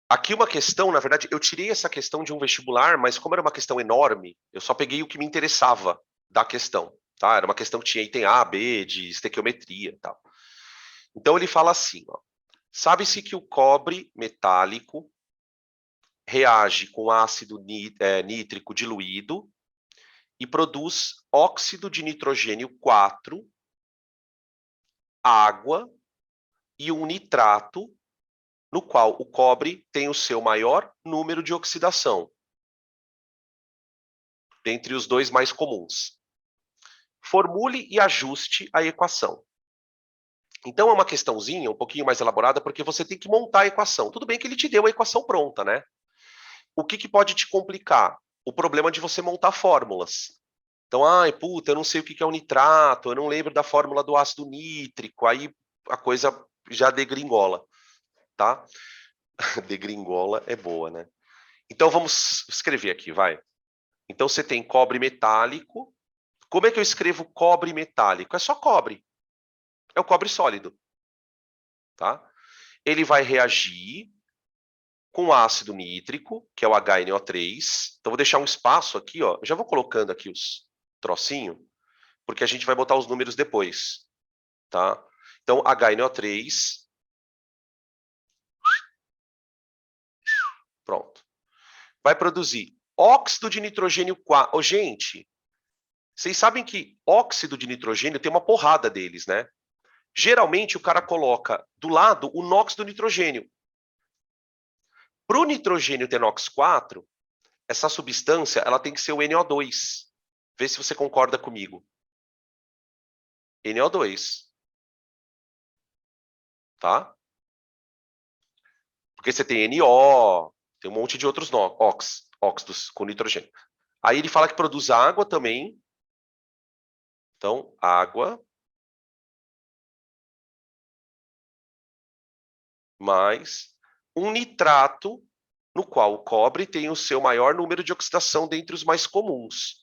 Aqui uma questão, na verdade, eu tirei essa questão de um vestibular, mas como era uma questão enorme, eu só peguei o que me interessava da questão. Tá? Era uma questão que tinha item A, B, de estequiometria e tal. Então ele fala assim, ó. Sabe-se que o cobre metálico reage com ácido nítrico diluído e produz óxido de nitrogênio 4, água e um nitrato, no qual o cobre tem o seu maior número de oxidação, dentre os dois mais comuns. Formule e ajuste a equação. Então, é uma questãozinha um pouquinho mais elaborada, porque você tem que montar a equação. Tudo bem que ele te deu a equação pronta, né? O que pode te complicar? O problema de você montar fórmulas. Então, ai, puta, eu não sei o que é o nitrato, eu não lembro da fórmula do ácido nítrico, aí a coisa já degringola, tá? Degringola é boa, né? Então, vamos escrever aqui, vai. Então, você tem cobre metálico. Como é que eu escrevo cobre metálico? É só cobre. É o cobre sólido, tá? Ele vai reagir com ácido nítrico, que é o HNO3. Então, vou deixar um espaço aqui, ó. Eu já vou colocando aqui os trocinhos, porque a gente vai botar os números depois, tá? Então, HNO3, pronto. Vai produzir óxido de nitrogênio 4. Oh, gente, vocês sabem que óxido de nitrogênio tem uma porrada deles, né? Geralmente, o cara coloca do lado o NOx do nitrogênio. Para o nitrogênio ter NOx 4, essa substância ela tem que ser o NO2. Vê se você concorda comigo. NO2. Tá? Porque você tem NO, tem um monte de outros óxidos com nitrogênio. Aí ele fala que produz água também. Então, água mais um nitrato, no qual o cobre tem o seu maior número de oxidação dentre os mais comuns.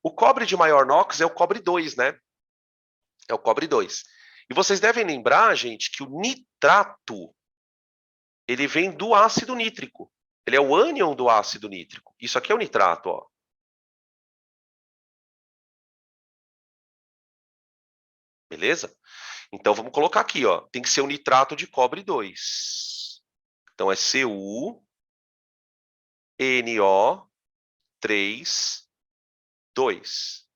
O cobre de maior NOx é o cobre 2, né? É o cobre 2. E vocês devem lembrar, gente, que o nitrato ele vem do ácido nítrico. Ele é o ânion do ácido nítrico. Isso aqui é o nitrato, ó. Beleza? Então vamos colocar aqui, ó. Tem que ser o nitrato de cobre 2. Então é CuNO3, 2.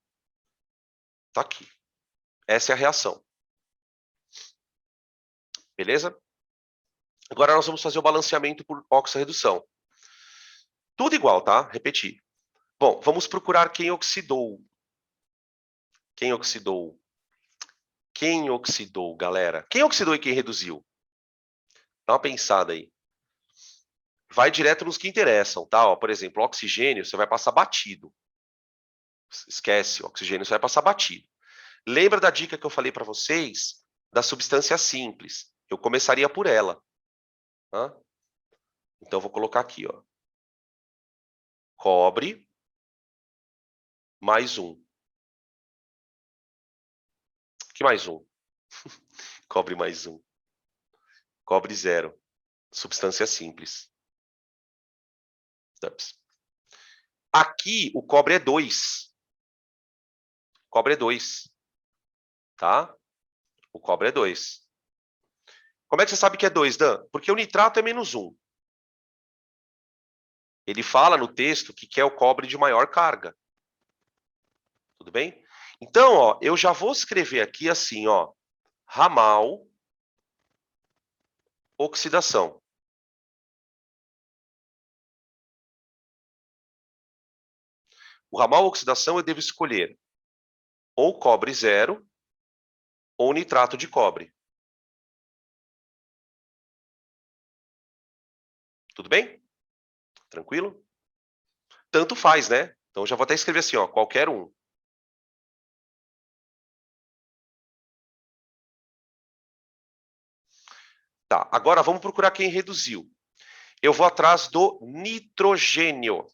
Tá aqui. Essa é a reação. Beleza? Agora nós vamos fazer o balanceamento por oxirredução. Tudo igual, tá? Repetir. Bom, vamos procurar quem oxidou. Quem oxidou? Quem oxidou, galera? Quem oxidou e quem reduziu? Dá uma pensada aí. Vai direto nos que interessam, tá? Ó, por exemplo, oxigênio, você vai passar batido. Esquece, oxigênio você vai passar batido. Lembra da dica que eu falei para vocês da substância simples? Eu começaria por ela. Tá? Então, eu vou colocar aqui, ó. Cobre mais um. Que mais um? Cobre mais um. Cobre zero. Substância simples. Ups. Aqui, o cobre é 2. Cobre é 2. Tá? O cobre é 2. Como é que você sabe que é 2, Dan? Porque o nitrato é menos 1. Ele fala no texto que quer o cobre de maior carga. Tudo bem? Então, ó, eu já vou escrever aqui assim, ó, ramal oxidação. O ramal oxidação eu devo escolher ou cobre zero ou nitrato de cobre. Tudo bem? Tranquilo? Tanto faz, né? Então já vou até escrever assim, ó, qualquer um. Tá, agora vamos procurar quem reduziu. Eu vou atrás do nitrogênio.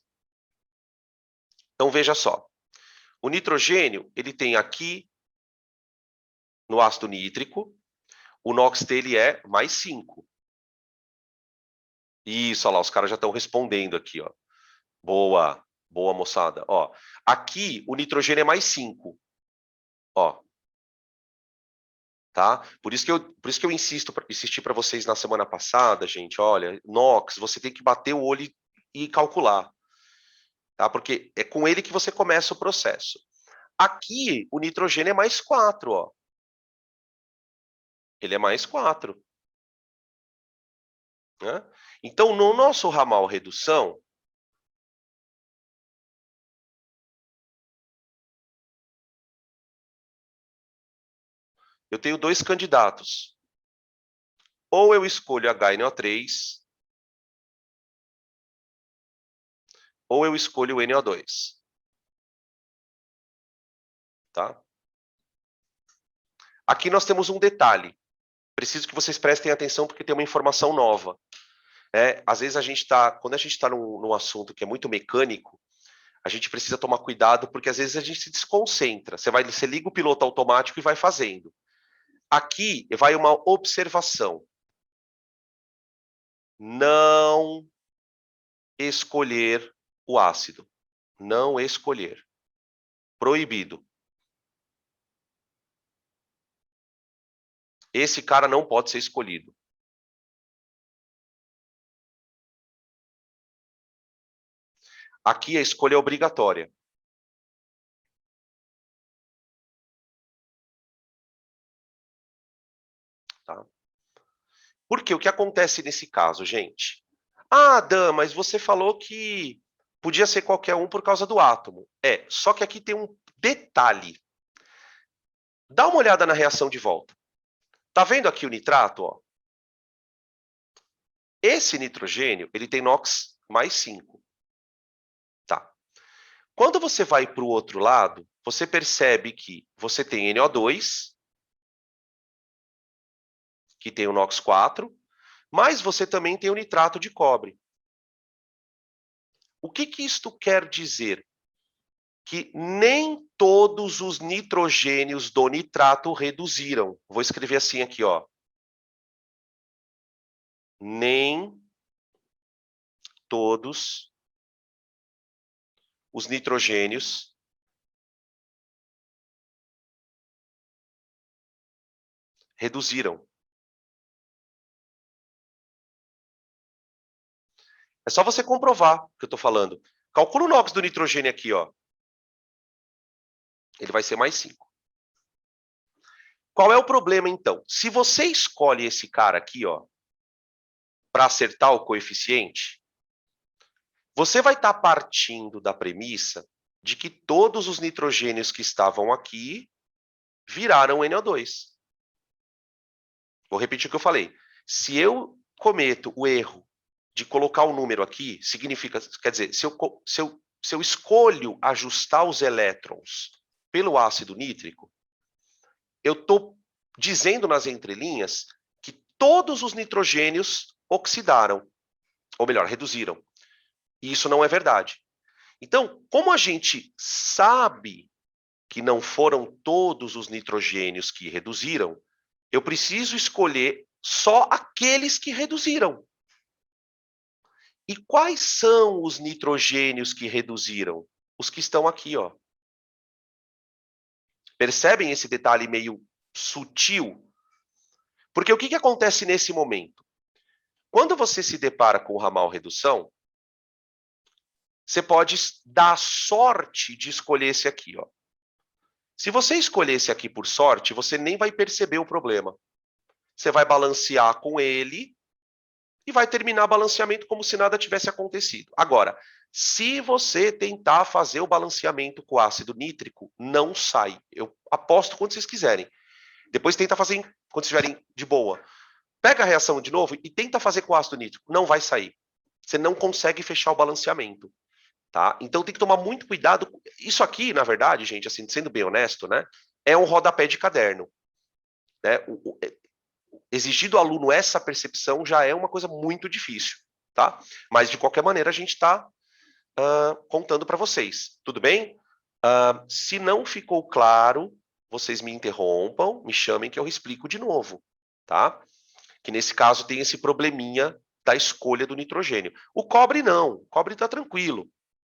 Então veja só. O nitrogênio, ele tem aqui no ácido nítrico, o NOx dele é mais 5. Isso, olha lá, os caras já estão respondendo aqui, ó. Boa, boa, moçada. Ó, aqui o nitrogênio é mais 5. Ó, tá? Por isso que eu insisti para vocês na semana passada, gente, olha, NOx, você tem que bater o olho e calcular, tá? Porque é com ele que você começa o processo. Aqui, o nitrogênio é mais 4, ó. Ele é mais 4, né? Então, no nosso ramal redução, eu tenho dois candidatos. Ou eu escolho HNO3, ou eu escolho o NO2. Tá? Aqui nós temos um detalhe. Preciso que vocês prestem atenção porque tem uma informação nova. Às vezes quando a gente está num assunto que é muito mecânico, a gente precisa tomar cuidado porque às vezes a gente se desconcentra. Você liga o piloto automático e vai fazendo. Aqui vai uma observação. Não escolher o ácido. Não escolher. Proibido. Esse cara não pode ser escolhido. Aqui a escolha é obrigatória. Tá? Porque o que acontece nesse caso, gente? Ah, Dan, mas você falou que podia ser qualquer um por causa do átomo. Só que aqui tem um detalhe. Dá uma olhada na reação de volta. Tá vendo aqui o nitrato? Ó? Esse nitrogênio, ele tem NOx mais 5. Tá. Quando você vai para o outro lado, você percebe que você tem NO2, que tem o NOx 4, mas você também tem o nitrato de cobre. O que isto quer dizer? Que nem todos os nitrogênios do nitrato reduziram. Vou escrever assim aqui, ó. Nem todos os nitrogênios reduziram. É só você comprovar o que eu estou falando. Calcula o NOx do nitrogênio aqui, ó. Ele vai ser mais 5. Qual é o problema, então? Se você escolhe esse cara aqui, ó, para acertar o coeficiente, você vai estar partindo da premissa de que todos os nitrogênios que estavam aqui viraram NO2. Vou repetir o que eu falei. Se eu cometo o erro de colocar o número aqui, significa, quer dizer, se eu escolho ajustar os elétrons pelo ácido nítrico, eu estou dizendo nas entrelinhas que todos os nitrogênios oxidaram, ou melhor, reduziram. E isso não é verdade. Então, como a gente sabe que não foram todos os nitrogênios que reduziram, eu preciso escolher só aqueles que reduziram. E quais são os nitrogênios que reduziram? Os que estão aqui, ó. Percebem esse detalhe meio sutil? Porque o que acontece nesse momento? Quando você se depara com o ramal redução, você pode dar sorte de escolher esse aqui, ó. Se você escolher esse aqui por sorte, você nem vai perceber o problema. Você vai balancear com ele e vai terminar o balanceamento como se nada tivesse acontecido. Agora, se você tentar fazer o balanceamento com ácido nítrico, não sai. Eu aposto quando vocês quiserem. Depois tenta fazer quando estiverem de boa. Pega a reação de novo e tenta fazer com ácido nítrico. Não vai sair. Você não consegue fechar o balanceamento. Tá? Então tem que tomar muito cuidado. Isso aqui, na verdade, gente, assim, sendo bem honesto, né, é um rodapé de caderno. Né? Exigir do aluno essa percepção já é uma coisa muito difícil. Tá? Mas, de qualquer maneira, a gente está contando para vocês. Tudo bem? Se não ficou claro, vocês me interrompam, me chamem que eu explico de novo. Tá? Que nesse caso tem esse probleminha da escolha do nitrogênio. O cobre não. O cobre está tranquilo.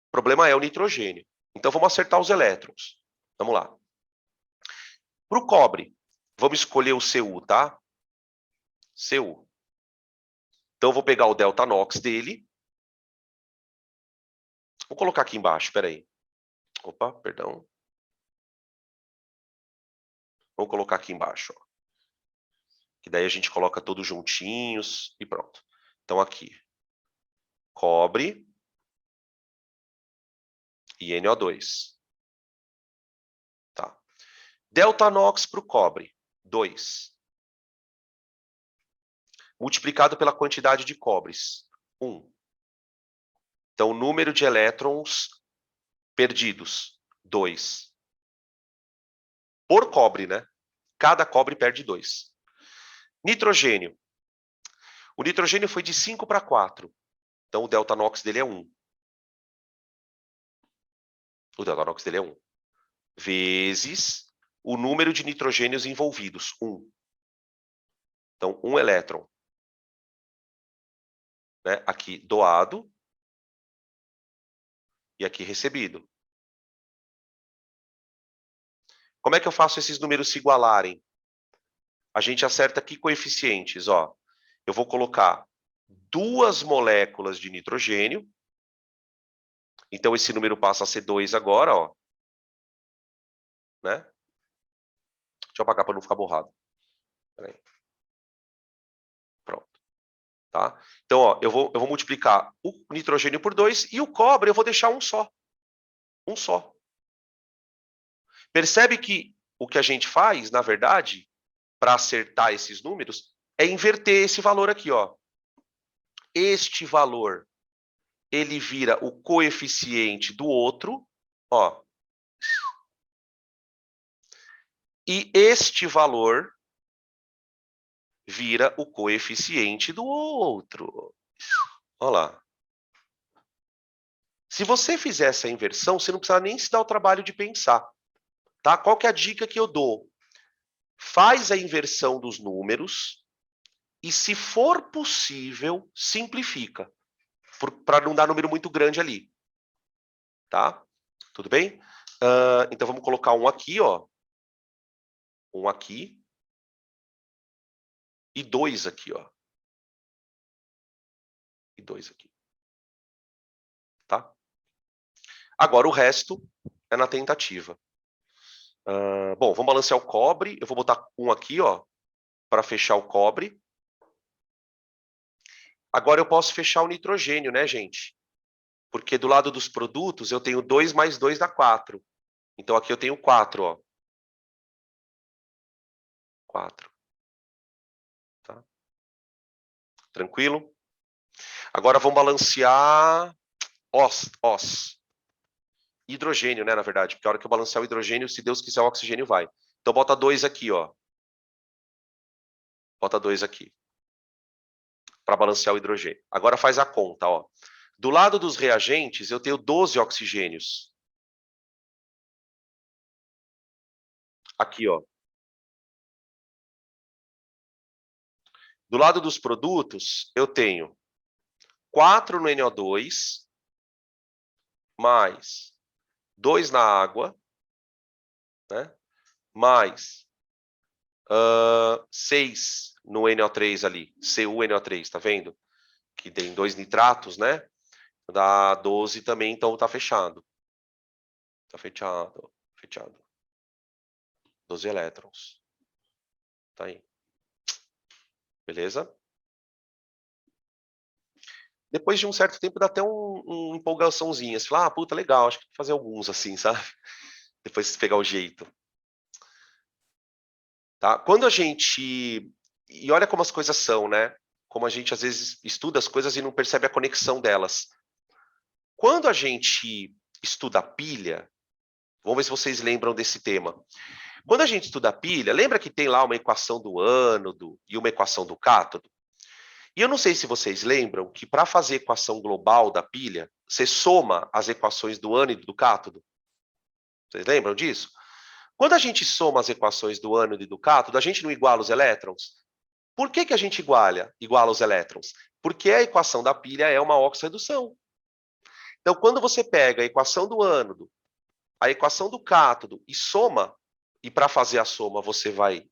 O problema é o nitrogênio. Então, vamos acertar os elétrons. Vamos lá. Para o cobre, vamos escolher o Cu, tá? Cu. Então, eu vou pegar o delta NOx dele. Vou colocar aqui embaixo, peraí. Opa, perdão. Vou colocar aqui embaixo. Ó. Que daí a gente coloca todos juntinhos e pronto. Então, aqui. Cobre e NO2. Tá. Delta NOx para o cobre. 2. Multiplicado pela quantidade de cobres, 1. Então, o número de elétrons perdidos, 2. Por cobre, né? Cada cobre perde 2. Nitrogênio. O nitrogênio foi de 5 para 4. Então, o delta NOx dele é 1. O delta NOx dele é 1. Vezes o número de nitrogênios envolvidos, 1. Então, 1 elétron. Né? Aqui, doado. E aqui, recebido. Como é que eu faço esses números se igualarem? A gente acerta aqui coeficientes, ó. Eu vou colocar 2 moléculas de nitrogênio. Então, esse número passa a ser 2 agora, ó. Né? Deixa eu apagar para não ficar borrado. Peraí. Pronto. Tá? Então, ó, eu vou multiplicar o nitrogênio por 2 e o cobre eu vou deixar um só. Um só. Percebe que o que a gente faz, na verdade, para acertar esses números, é inverter esse valor aqui, ó. Este valor, ele vira o coeficiente do outro, ó. E este valor vira o coeficiente do outro. Olha lá. Se você fizer essa inversão, você não precisa nem se dar o trabalho de pensar. Tá? Qual que é a dica que eu dou? Faz a inversão dos números e, se for possível, simplifica. Para não dar número muito grande ali. Tá? Tudo bem? Então, vamos colocar um aqui, ó. Um aqui. E 2 aqui, ó. E 2 aqui. Tá? Agora, o resto é na tentativa. Bom, vamos balancear o cobre. Eu vou botar um aqui, ó, para fechar o cobre. Agora eu posso fechar o nitrogênio, né, gente? Porque do lado dos produtos eu tenho 2 mais 2 dá 4. Então aqui eu tenho 4, ó. 4. Tá? Tranquilo? Agora vamos balancear os. Hidrogênio, né, na verdade. Porque a hora que eu balancear o hidrogênio, se Deus quiser, o oxigênio vai. Então bota 2 aqui, ó. Bota 2 aqui. Para balancear o hidrogênio. Agora faz a conta, ó. Do lado dos reagentes, eu tenho 12 oxigênios. Aqui, ó. Do lado dos produtos, eu tenho 4 no NO2, mais 2 na água, né? Mais 6 no NO3 ali, CuNO3, tá vendo? Que tem 2 nitratos, né? Dá 12 também, então tá fechado. Tá fechado, fechado. 12 elétrons. Tá aí. Beleza? Depois de um certo tempo dá até uma empolgaçãozinha. Você fala, puta, legal, acho que vou fazer alguns assim, sabe? Depois você pegar o jeito. Tá? Quando a gente... E olha como as coisas são, né? Como a gente às vezes estuda as coisas e não percebe a conexão delas. Quando a gente estuda a pilha, vamos ver se vocês lembram desse tema. Quando a gente estuda a pilha, lembra que tem lá uma equação do ânodo e uma equação do cátodo? E eu não sei se vocês lembram que para fazer a equação global da pilha, você soma as equações do ânodo e do cátodo. Vocês lembram disso? Quando a gente soma as equações do ânodo e do cátodo, a gente não iguala os elétrons? Por que a gente iguala os elétrons? Porque a equação da pilha é uma oxirredução. Então, quando você pega a equação do ânodo, a equação do cátodo e soma, e para fazer a soma você vai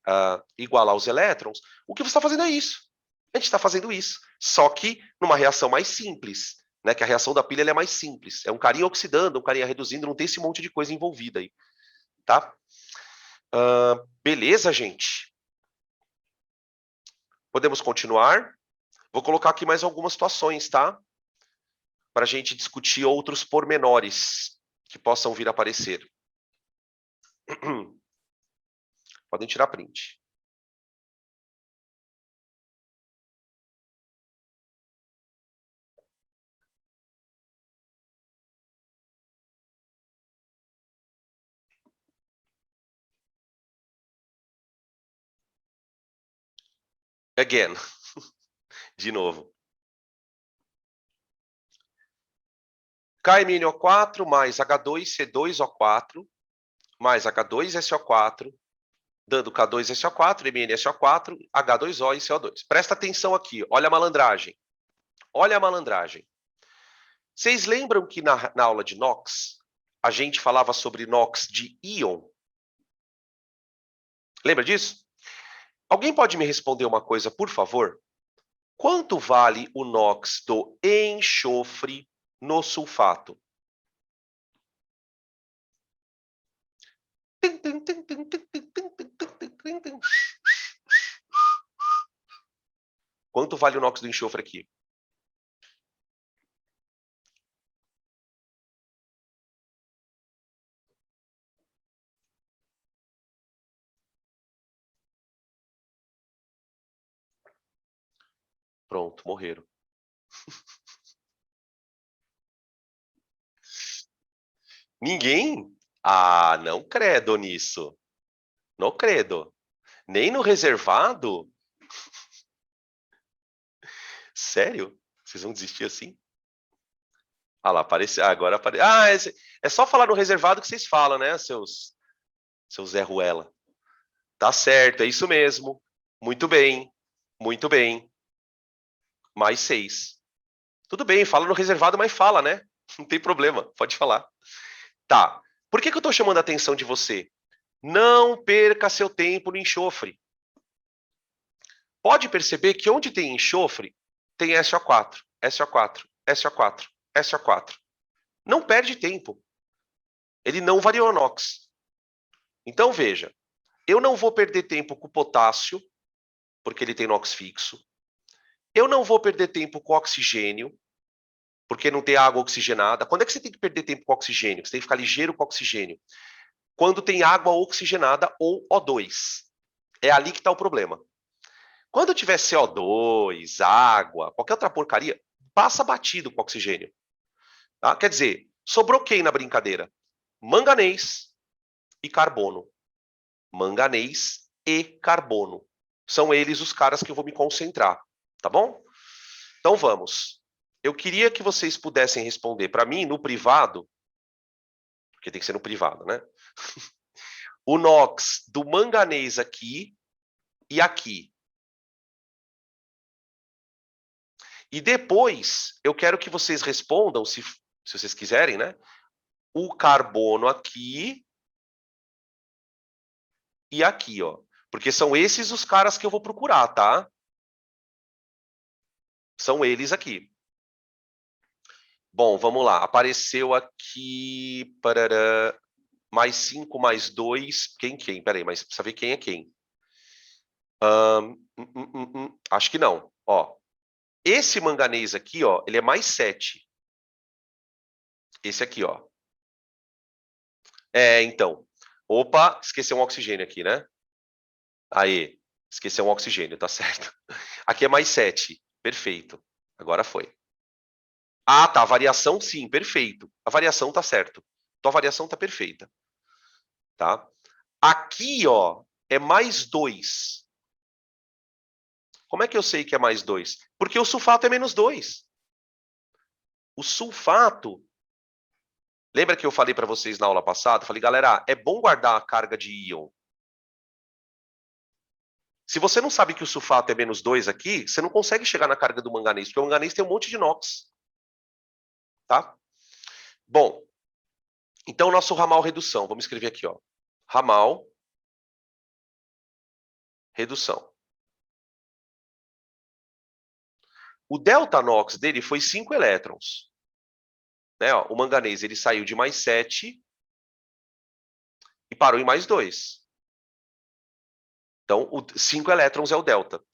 igualar os elétrons, o que você está fazendo é isso. A gente está fazendo isso, só que numa reação mais simples, né? Que a reação da pilha é mais simples. É um carinha oxidando, um carinha reduzindo, não tem esse monte de coisa envolvida aí. Tá? Beleza, gente? Podemos continuar? Vou colocar aqui mais algumas situações, tá? Para a gente discutir outros pormenores que possam vir a aparecer. Podem tirar print. Again. De novo. KMnO4 mais H2C2O4 mais H2SO4, dando K2SO4, MnSO4, H2O e CO2. Presta atenção aqui, olha a malandragem. Olha a malandragem. Vocês lembram que na aula de NOx, a gente falava sobre NOx de íon? Lembra disso? Alguém pode me responder uma coisa, por favor? Quanto vale o NOx do enxofre no sulfato? Quanto vale o NOx do enxofre aqui? Pronto, morreram. Ninguém? Ah, não credo nisso. Não credo. Nem no reservado? Sério? Vocês vão desistir assim? Ah lá, apareceu. Agora apareceu. Ah, é só falar no reservado que vocês falam, né, seus Zé Ruela. Tá certo, é isso mesmo. Muito bem. Muito bem. Mais 6. Tudo bem, fala no reservado, mas fala, né? Não tem problema, pode falar. Tá. Por que eu tô chamando a atenção de você? Não perca seu tempo no enxofre. Pode perceber que onde tem enxofre, tem SO4, SO4, SO4, SO4. Não perde tempo. Ele não variou NOx. Então, veja, eu não vou perder tempo com o potássio, porque ele tem NOx fixo. Eu não vou perder tempo com oxigênio, porque não tem água oxigenada. Quando é que você tem que perder tempo com oxigênio? Você tem que ficar ligeiro com oxigênio. Quando tem água oxigenada ou O2. É ali que está o problema. Quando tiver CO2, água, qualquer outra porcaria, passa batido com oxigênio. Tá? Quer dizer, sobrou quem na brincadeira? Manganês e carbono. Manganês e carbono. São eles os caras que eu vou me concentrar, tá bom? Então vamos. Eu queria que vocês pudessem responder para mim no privado, porque tem que ser no privado, né? O NOx do manganês aqui e aqui. E depois, eu quero que vocês respondam, se vocês quiserem, né? O carbono aqui e aqui, ó. Porque são esses os caras que eu vou procurar, tá? São eles aqui. Bom, vamos lá. Apareceu aqui... Parará, mais 5, mais 2. Quem? Peraí, mas precisa ver quem é quem. Acho que não. Ó, esse manganês aqui, ó, ele é mais 7. Esse aqui, ó. É, então. Opa, esqueceu um oxigênio aqui, né? Aí, esqueceu um oxigênio, tá certo. Aqui é mais 7. Perfeito. Agora foi. Ah, tá. Variação, sim, perfeito. A variação tá certo. Tua variação tá perfeita. Tá? Aqui, ó, é mais 2. Como é que eu sei que é mais 2? Porque o sulfato é menos 2. O sulfato... Lembra que eu falei para vocês na aula passada? Falei, galera, é bom guardar a carga de íon. Se você não sabe que o sulfato é menos 2 aqui, você não consegue chegar na carga do manganês, porque o manganês tem um monte de NOx. Tá? Bom, então nosso ramal redução. Vamos escrever aqui, ó. Ramal redução. O delta NOx dele foi 5 elétrons. Né, ó, o manganês ele saiu de mais 7 e parou em mais 2. Então, 5 elétrons é o delta.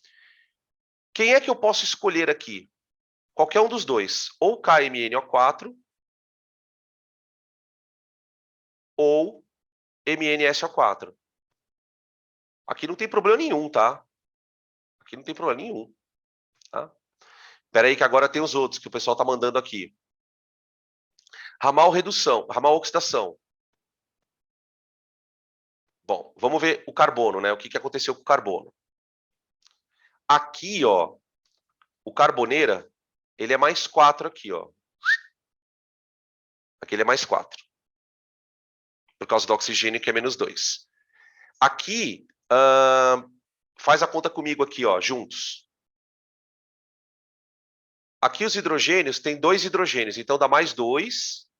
Quem é que eu posso escolher aqui? Qualquer um dos dois. Ou KMnO4 ou MnSO4. Aqui não tem problema nenhum, tá? Aqui não tem problema nenhum. Tá? Espera aí que agora tem os outros que o pessoal está mandando aqui. Ramal redução, ramal oxidação. Bom, vamos ver o carbono, né? O que aconteceu com o carbono. Aqui, ó, o carboneira, ele é mais 4 aqui, ó. Aqui ele é mais 4. Por causa do oxigênio, que é menos 2. Aqui, faz a conta comigo aqui, ó, juntos. Aqui os hidrogênios, tem 2 hidrogênios, então dá mais 2,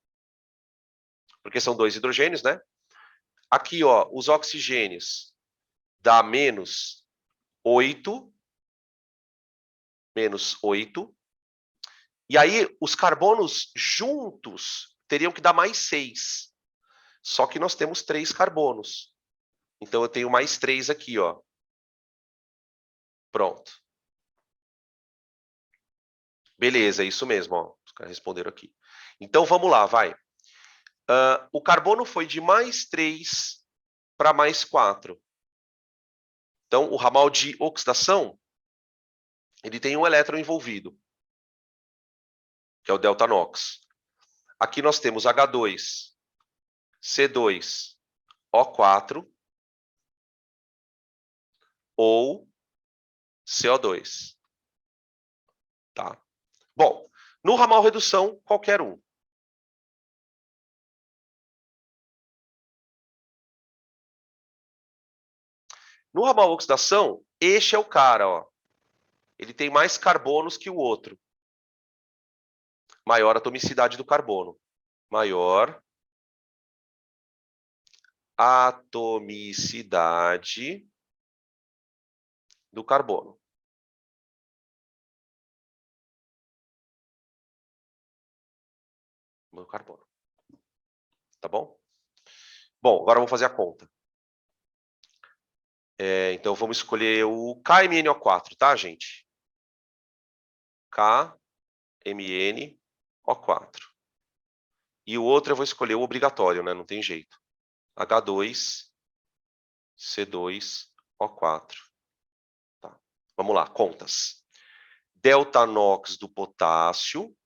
porque são 2 hidrogênios, né? Aqui, ó, os oxigênios, dá menos 8, menos 8. E aí, os carbonos juntos teriam que dar mais 6. Só que nós temos 3 carbonos. Então, eu tenho mais 3 aqui, ó. Pronto. Beleza, é isso mesmo, ó. Os caras responderam aqui. Então, vamos lá, vai. O carbono foi de mais 3 para mais 4. Então, o ramal de oxidação, ele tem um elétron envolvido, que é o delta NOx. Aqui nós temos H2, C2, O4 ou CO2. Tá? Bom, no ramal redução, qualquer um. No ramal oxidação, este é o cara, ó. Ele tem mais carbonos que o outro. Maior atomicidade do carbono. Maior atomicidade do carbono. Do carbono. Tá bom? Bom, agora vamos fazer a conta. Então, vamos escolher o KMnO4, tá, gente? KMnO4. E o outro eu vou escolher o obrigatório, né? Não tem jeito. H2, C2, O4. Tá. Vamos lá, contas. Delta NOx do potássio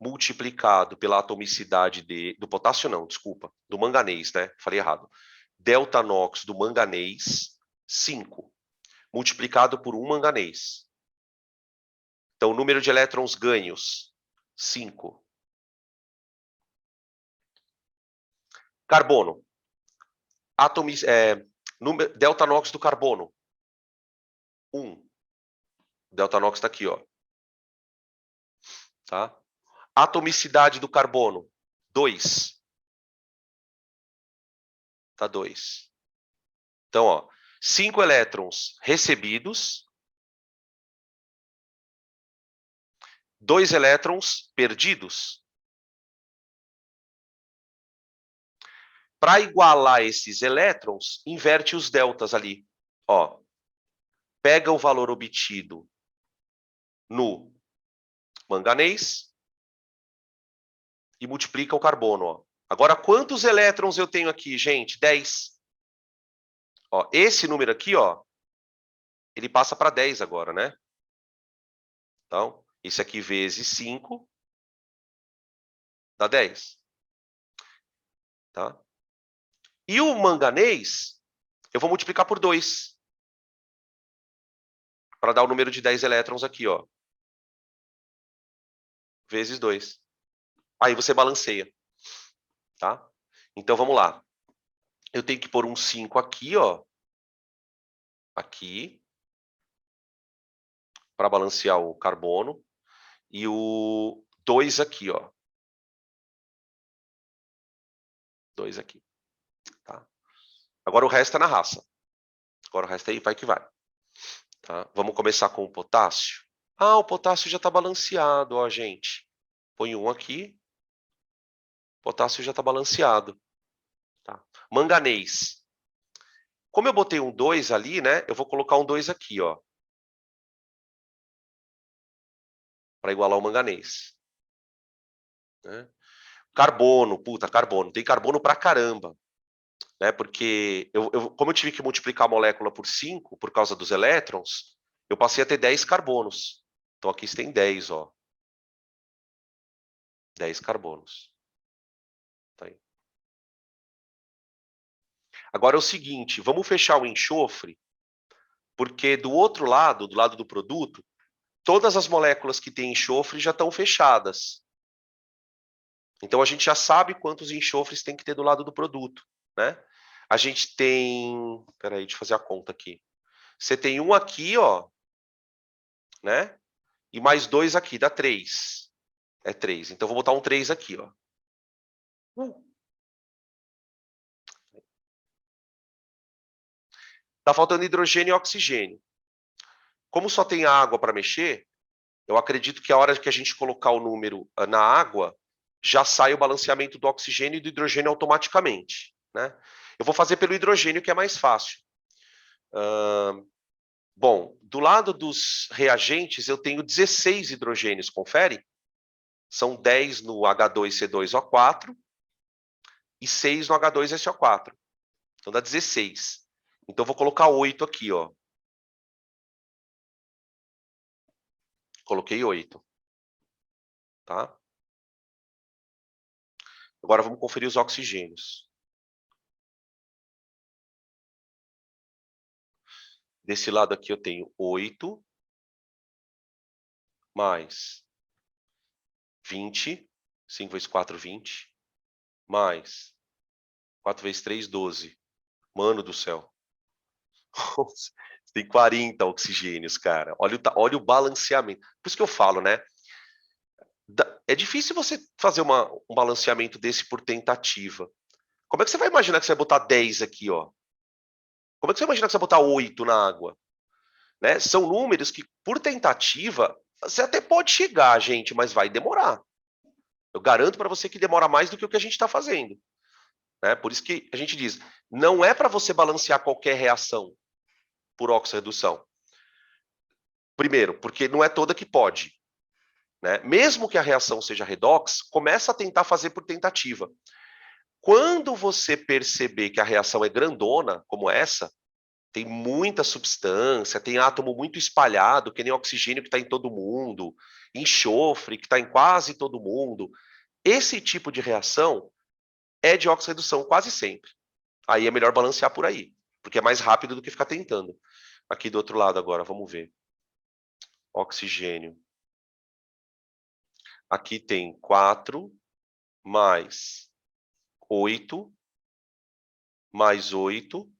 multiplicado pela atomicidade do potássio, não, desculpa, do manganês, né? Falei errado. Delta NOx do manganês, 5, multiplicado por 1 manganês. Então, o número de elétrons ganhos, 5. Carbono. Delta NOx do carbono, 1. Delta NOx está aqui, ó. Tá? Atomicidade do carbono, 2. Tá 2. Então, ó, 5 elétrons recebidos, 2 elétrons perdidos. Para igualar esses elétrons, inverte os deltas ali. Ó, pega o valor obtido no manganês e multiplica o carbono. Ó. Agora, quantos elétrons eu tenho aqui, gente? 10. Ó, esse número aqui, ó, ele passa para 10 agora, né? Então, isso aqui vezes 5 dá 10. Tá? E o manganês, eu vou multiplicar por 2. Para dar o número de 10 elétrons aqui, ó. Vezes 2. Aí você balanceia. Tá? Então, vamos lá. Eu tenho que pôr um 5 aqui, ó. Aqui. Para balancear o carbono. E o 2 aqui, ó. 2 aqui. Tá? Agora o resto é na raça. Agora o resto aí vai que vai. Tá? Vamos começar com o potássio. Ah, o potássio já está balanceado, ó, gente. Põe um aqui. O potássio já está balanceado. Tá? Manganês. Como eu botei um 2 ali, né? Eu vou colocar um 2 aqui, ó. Para igualar o manganês. Né? Carbono, puta, carbono. Tem carbono pra caramba. Né? Porque, como eu tive que multiplicar a molécula por 5, por causa dos elétrons, eu passei a ter 10 carbonos. Então, aqui você tem 10, ó. 10 carbonos. Tá aí. Agora é o seguinte, vamos fechar o enxofre Porque do outro lado, do lado do produto, todas as moléculas que têm enxofre já estão fechadas. Então, a gente já sabe quantos enxofres tem que ter do lado do produto, né? A gente tem... Peraí, deixa eu fazer a conta aqui. Você tem um aqui, ó, né? E mais 2 aqui, dá 3. É 3. Então, vou botar um 3 aqui, ó. Tá faltando hidrogênio e oxigênio. Como só tem água para mexer, eu acredito que a hora que a gente colocar o número na água, já sai o balanceamento do oxigênio e do hidrogênio automaticamente, né? Eu vou fazer pelo hidrogênio, que é mais fácil. Bom, do lado dos reagentes, eu tenho 16 hidrogênios, confere? São 10 no H2C2O4 e 6 no H2SO4. Então dá 16. Então eu vou colocar 8 aqui, ó. Coloquei 8. Tá? Agora vamos conferir os oxigênios. Desse lado aqui eu tenho 8 mais 20. 5 vezes 4, 20. Mais 4 vezes 3, 12. Mano do céu. Tem 40 oxigênios, cara. Olha o balanceamento. Por isso que eu falo, né? É difícil você fazer um balanceamento desse por tentativa. Como é que você vai imaginar que você vai botar 10 aqui, ó? Como é que você vai imaginar que você vai botar 8 na água? Né? São números que, por tentativa, você até pode chegar, gente, mas vai demorar. Eu garanto para você que demora mais do que o que a gente está fazendo. Né? Por isso que a gente diz, não é para você balancear qualquer reação por oxirredução. Primeiro, porque não é toda que pode. Né? Mesmo que a reação seja redox, começa a tentar fazer por tentativa. Quando você perceber que a reação é grandona, como essa, tem muita substância, tem átomo muito espalhado, que nem oxigênio que está em todo mundo, enxofre que está em quase todo mundo. Esse tipo de reação é de oxirredução quase sempre. Aí é melhor balancear por aí, porque é mais rápido do que ficar tentando. Aqui do outro lado agora, vamos ver. Oxigênio. Aqui tem 4 mais 8 mais 8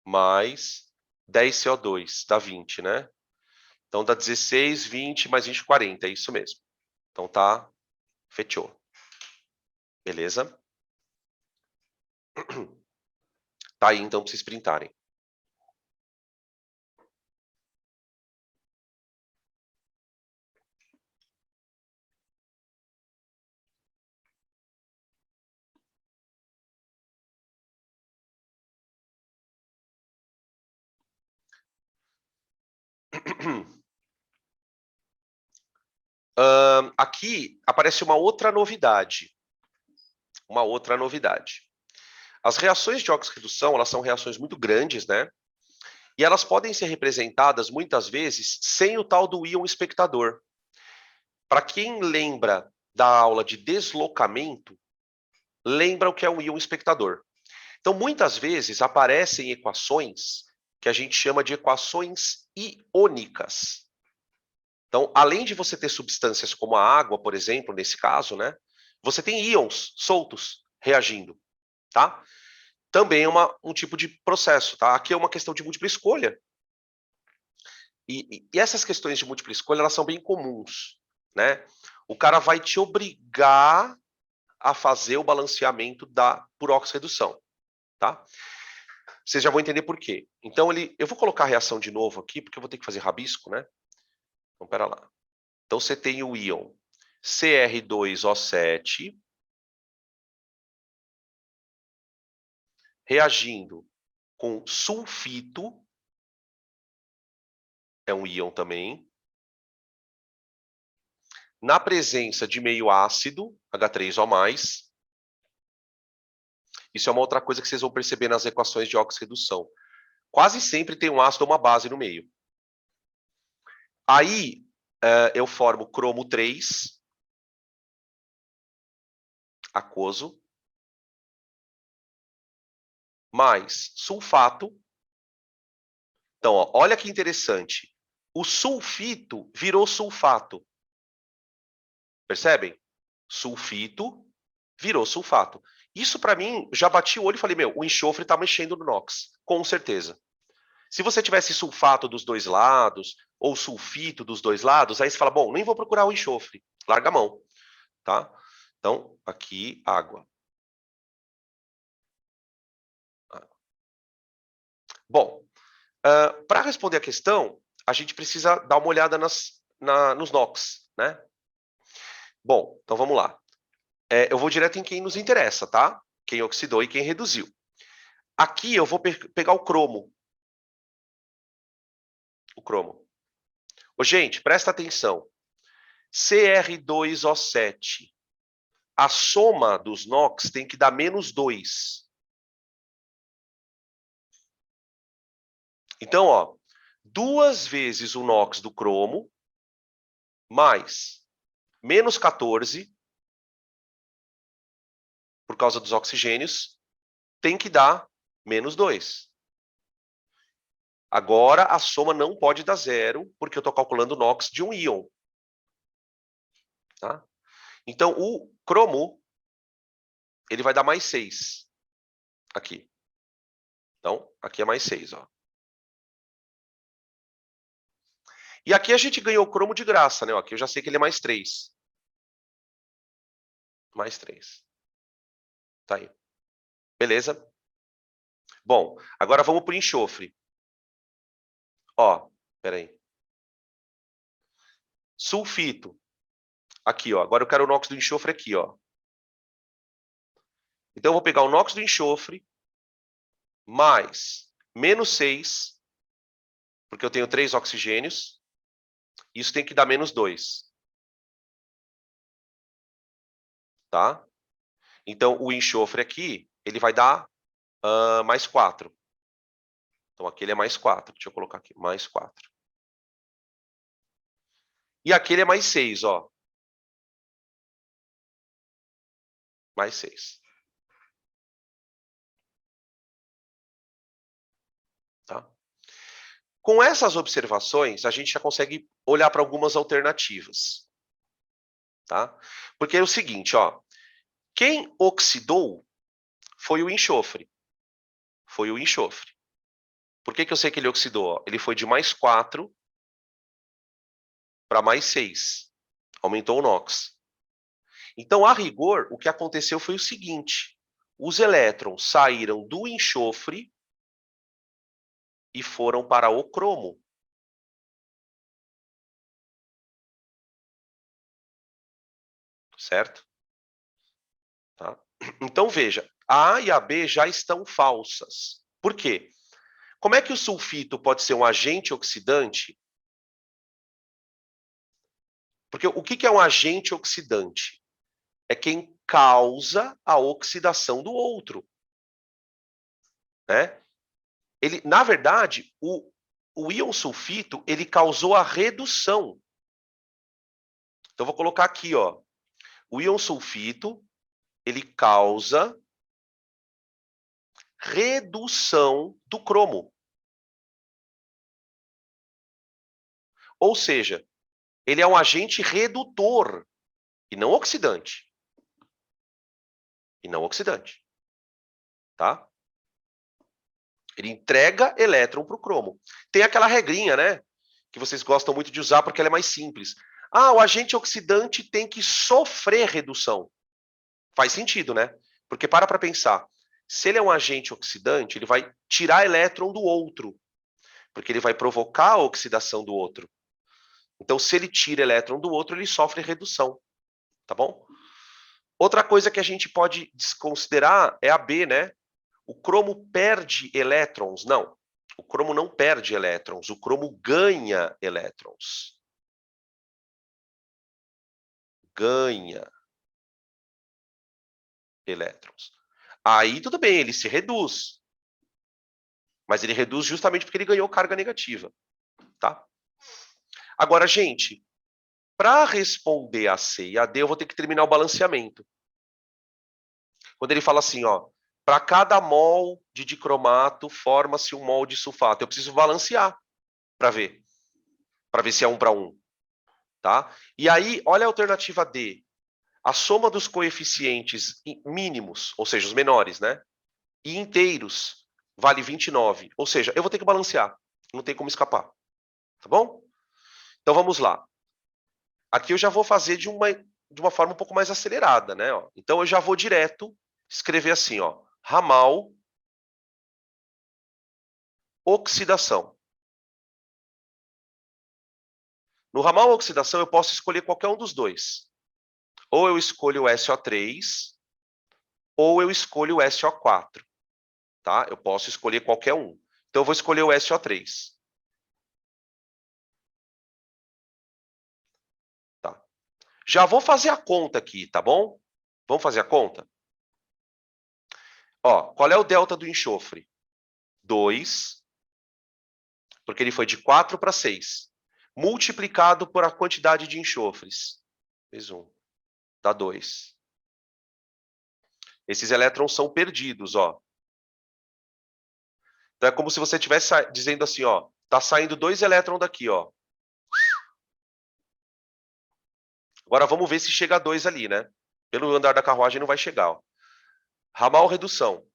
mais 10 CO2, dá 20, né? Então dá 16, 20 mais 20, 40, é isso mesmo. Então tá, fechou. Beleza? Tá aí então para vocês printarem. Aqui aparece uma outra novidade. Uma outra novidade. As reações de oxirredução, elas são reações muito grandes, né? E elas podem ser representadas, muitas vezes, sem o tal do íon espectador. Para quem lembra da aula de deslocamento, lembra o que é um íon espectador. Então, muitas vezes, aparecem equações que a gente chama de equações iônicas. Então, além de você ter substâncias como a água, por exemplo, nesse caso, né? Você tem íons soltos reagindo, tá? Também é um tipo de processo, tá? Aqui é uma questão de múltipla escolha. E essas questões de múltipla escolha, elas são bem comuns, né? O cara vai te obrigar a fazer o balanceamento por oxirredução, tá? Vocês já vão entender por quê. Então, eu vou colocar a reação de novo aqui, porque eu vou ter que fazer rabisco, né? Então, pera lá. Então, você tem o íon Cr2O7 reagindo com sulfito, é um íon também, na presença de meio ácido, H3O+. Isso é uma outra coisa que vocês vão perceber nas equações de oxirredução. Quase sempre tem um ácido ou uma base no meio. Aí, eu formo cromo 3, aquoso, mais sulfato, Então, ó, olha que interessante. O sulfito virou sulfato. Percebem? Sulfito virou sulfato. Isso, para mim, já bati o olho e falei, meu, o enxofre está mexendo no NOx, com certeza. Se você tivesse sulfato dos dois lados, ou sulfito dos dois lados, aí você fala, bom, nem vou procurar o enxofre. Larga a mão, tá? Então, aqui, água. Bom, para responder a questão, a gente precisa dar uma olhada nos NOx, né? Bom, então vamos lá. Eu vou direto em quem nos interessa, tá? Quem oxidou e quem reduziu. Aqui eu vou pegar o cromo. O cromo. Ô, gente, presta atenção. Cr2O7. A soma dos NOx tem que dar -2. Então, ó, 2 vezes o NOx do cromo, mais -14, por causa dos oxigênios, tem que dar -2. Agora, a soma não pode dar 0, porque eu estou calculando o NOx de um íon. Tá? Então, o cromo, ele vai dar +6. Aqui. Então, aqui é +6, ó. E aqui a gente ganhou o cromo de graça, né? Ó, aqui eu já sei que ele é +3. +3. Tá aí. Beleza? Bom, agora vamos para o enxofre. Ó, peraí. Sulfito. Aqui, ó. Agora eu quero o NOx do enxofre aqui, ó. Então eu vou pegar o NOx do enxofre mais -6, porque eu tenho 3 oxigênios. Isso tem que dar -2. Tá? Então o enxofre aqui, ele vai dar +4. Então aqui ele é +4. Deixa eu colocar aqui, +4. E aqui ele é +6, ó. +6. Tá? Com essas observações, a gente já consegue olhar para algumas alternativas. Tá? Porque é o seguinte, ó. Quem oxidou foi o enxofre. Foi o enxofre. Por que eu sei que ele oxidou? Ele foi de +4 para +6. Aumentou o NOx. Então, a rigor, o que aconteceu foi o seguinte. Os elétrons saíram do enxofre e foram para o cromo. Certo? Tá? Então, veja, a A e a B já estão falsas. Por quê? Como é que o sulfito pode ser um agente oxidante? Porque o que é um agente oxidante? É quem causa a oxidação do outro. Né? Ele, na verdade, o íon sulfito, ele causou a redução. Então, eu vou colocar aqui, ó. O íon sulfito, ele causa redução do cromo. Ou seja, ele é um agente redutor e não oxidante. E não oxidante. Tá? Ele entrega elétron para o cromo. Tem aquela regrinha, né? Que vocês gostam muito de usar porque ela é mais simples. Ah, o agente oxidante tem que sofrer redução. Faz sentido, né? Porque para pensar. Se ele é um agente oxidante, ele vai tirar elétron do outro. Porque ele vai provocar a oxidação do outro. Então, se ele tira elétron do outro, ele sofre redução. Tá bom? Outra coisa que a gente pode desconsiderar é a B, né? O cromo perde elétrons? Não. O cromo não perde elétrons. O cromo ganha elétrons. Ganha elétrons. Aí tudo bem, ele se reduz. Mas ele reduz justamente porque ele ganhou carga negativa. Tá? Agora, gente, para responder a C e a D, eu vou ter que terminar o balanceamento. Quando ele fala assim, ó, Para cada mol de dicromato, forma-se um mol de sulfato. Eu preciso balancear para ver se é 1 para 1. Tá? E aí, olha a alternativa D. A soma dos coeficientes mínimos, ou seja, os menores, né? E inteiros, vale 29. Ou seja, eu vou ter que balancear. Não tem como escapar. Tá bom? Então, vamos lá. Aqui eu já vou fazer de uma forma um pouco mais acelerada, né? Ó. Então, eu já vou direto escrever assim, ó. Ramal oxidação. No ramal oxidação, eu posso escolher qualquer um dos dois. Ou eu escolho o SO3, ou eu escolho o SO4. Tá? Eu posso escolher qualquer um. Então, eu vou escolher o SO3. Tá? Já vou fazer a conta aqui, tá bom? Vamos fazer a conta? Ó, qual é o delta do enxofre? 2, porque ele foi de 4 para 6. Multiplicado por a quantidade de enxofres. Vezes 1. Dá 2. Esses elétrons são perdidos, ó. Então é como se você estivesse dizendo assim, ó. Tá saindo 2 elétrons daqui, ó. Agora vamos ver se chega a 2 ali, né? Pelo andar da carruagem não vai chegar, ó. Ramal redução.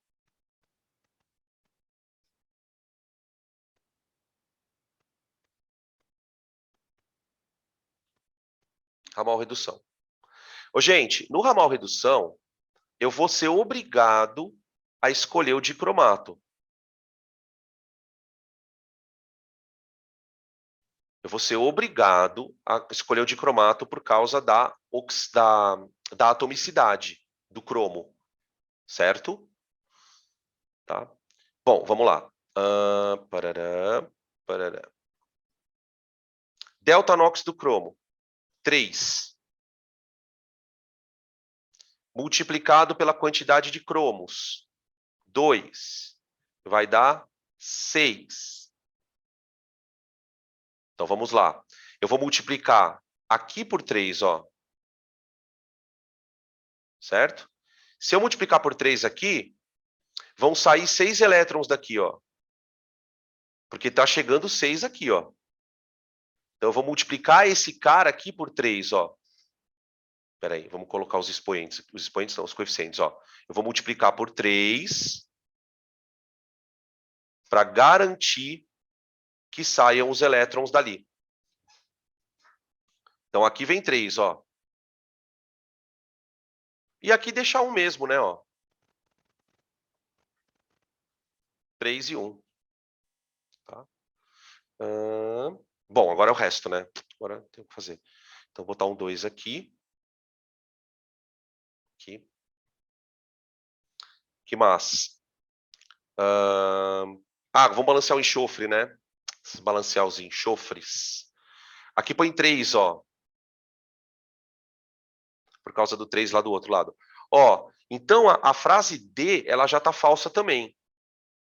Ramal redução. Ô, gente, no ramal redução, eu vou ser obrigado a escolher o dicromato. Eu vou ser obrigado a escolher o dicromato por causa da atomicidade do cromo, certo? Tá? Bom, vamos lá. Parará, parará. Delta NOx do cromo, 3. Multiplicado pela quantidade de cromos, 2. Vai dar 6. Então, vamos lá. Eu vou multiplicar aqui por 3, ó. Certo? Se eu multiplicar por 3 aqui, vão sair 6 elétrons daqui, ó. Porque está chegando 6 aqui, ó. Então, eu vou multiplicar esse cara aqui por 3, ó. Espera aí, vamos colocar os expoentes. Os expoentes são os coeficientes, ó. Eu vou multiplicar por 3 para garantir que saiam os elétrons dali. Então, aqui vem 3, ó. E aqui deixar um mesmo, né, ó. 3 e 1. Tá? Bom, agora é o resto, né? Agora tem que fazer. Então, vou botar um 2 aqui. Aqui. Que mais? Vamos balancear o enxofre, né? Balancear os enxofres. Aqui põe 3, ó. Por causa do 3 lá do outro lado. Ó, então a frase D, ela já tá falsa também.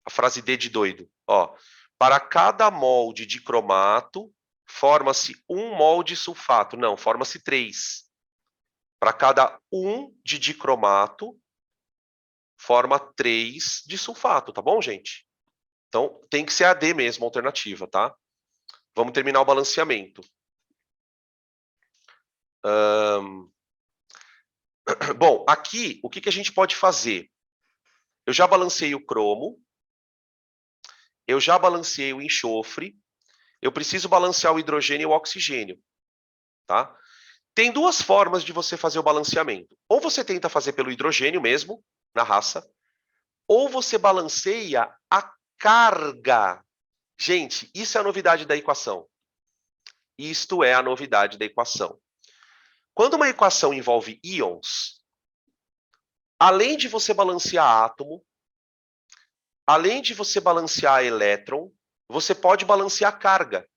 A frase D de doido. Ó, para cada mol de dicromato, forma-se 1 mol de sulfato. Não, forma-se 3. Para cada 1 de dicromato, forma 3 de sulfato, tá bom, gente? Então, tem que ser a D mesmo, a alternativa, tá? Vamos terminar o balanceamento. Bom, aqui, o que a gente pode fazer? Eu já balanceei o cromo, eu já balanceei o enxofre, eu preciso balancear o hidrogênio e o oxigênio, tá? Tem duas formas de você fazer o balanceamento. Ou você tenta fazer pelo hidrogênio mesmo, na raça, ou você balanceia a carga. Gente, isso é a novidade da equação. Isto é a novidade da equação. Quando uma equação envolve íons, além de você balancear átomo, além de você balancear elétron, você pode balancear carga.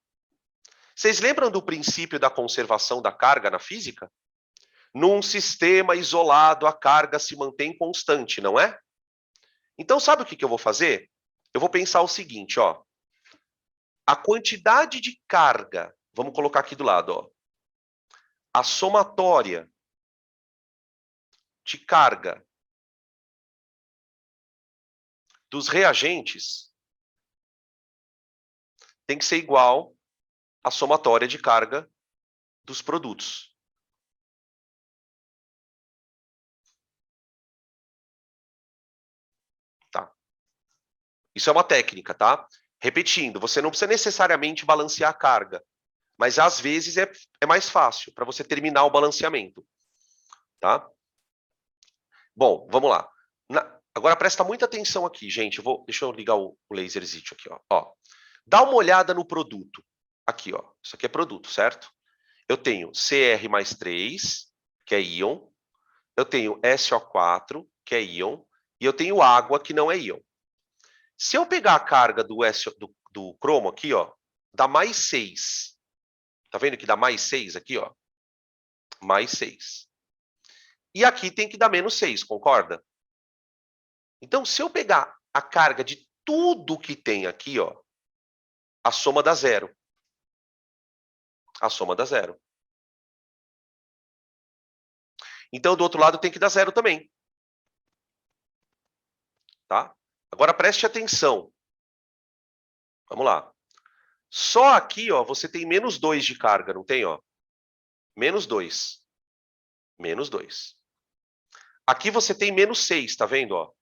Vocês lembram do princípio da conservação da carga na física? Num sistema isolado, a carga se mantém constante, não é? Então, sabe o que eu vou fazer? Eu vou pensar o seguinte, ó. A quantidade de carga, vamos colocar aqui do lado, ó. A somatória de carga dos reagentes tem que ser igual à somatória de carga dos produtos. Tá? Isso é uma técnica, tá? Repetindo, você não precisa necessariamente balancear a carga, mas às vezes é mais fácil para você terminar o balanceamento. Tá? Bom, vamos lá. Agora presta muita atenção aqui, gente. Deixa eu ligar o laserzito aqui, ó. Dá uma olhada no produto. Aqui, ó. Isso aqui é produto, certo? Eu tenho Cr mais 3, que é íon. Eu tenho SO4, que é íon. E eu tenho água, que não é íon. Se eu pegar a carga do cromo aqui, ó, dá mais 6. Tá vendo que dá mais 6 aqui, ó? Mais 6. E aqui tem que dar menos 6, concorda? Então, se eu pegar a carga de tudo que tem aqui, ó, a soma dá 0. A soma dá 0. Então, do outro lado tem que dar 0 também. Tá? Agora, preste atenção. Vamos lá. Só aqui, ó, você tem menos 2 de carga, não tem? Ó? Menos 2. Menos 2. Aqui você tem menos 6, tá vendo? Ó?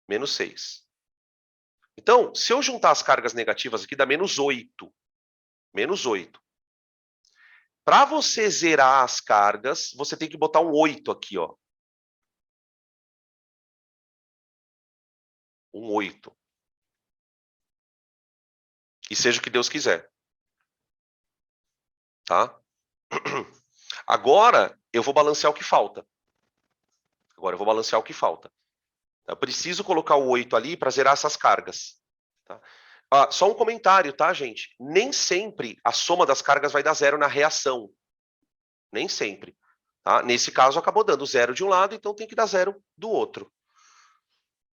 Menos 6. Então, se eu juntar as cargas negativas aqui, dá menos 8. Menos 8. Para você zerar as cargas, você tem que botar um 8 aqui, ó. Um 8. E seja o que Deus quiser. Tá? Agora, eu vou balancear o que falta. Agora, eu vou balancear o que falta. Eu preciso colocar o 8 ali para zerar essas cargas. Tá? Só um comentário, tá, gente? Nem sempre a soma das cargas vai dar 0 na reação. Nem sempre. Tá? Nesse caso, acabou dando 0 de um lado, então tem que dar 0 do outro.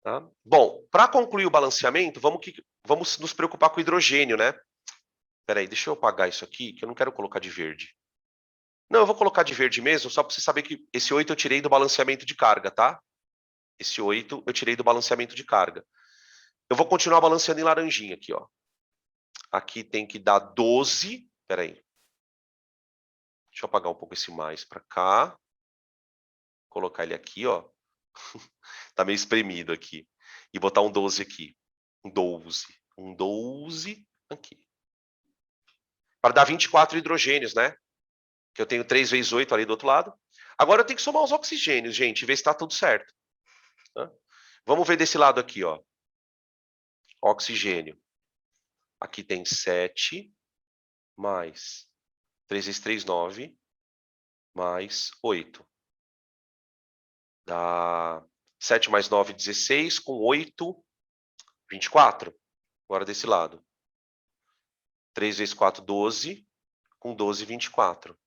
Tá? Bom, para concluir o balanceamento, vamos nos preocupar com o hidrogênio, né? Peraí, deixa eu apagar isso aqui, que eu não quero colocar de verde. Não, eu vou colocar de verde mesmo, só para você saber que esse 8 eu tirei do balanceamento de carga, tá? Esse 8 eu tirei do balanceamento de carga. Eu vou continuar balanceando em laranjinha aqui, ó. Aqui tem que dar 12. Peraí. Deixa eu apagar um pouco esse mais para cá. Colocar ele aqui, ó. Tá meio espremido aqui. E botar um 12 aqui. Um 12. Um 12 aqui. Para dar 24 hidrogênios, né? Que eu tenho 3 vezes 8 ali do outro lado. Agora eu tenho que somar os oxigênios, gente, e ver se está tudo certo. Tá? Vamos ver desse lado aqui, ó. Oxigênio. Aqui tem 7 mais 3 vezes 3, 9, mais 8. Dá 7 mais 9, 16, com 8, 24. Agora desse lado. 3 vezes 4, 12, com 12, 24.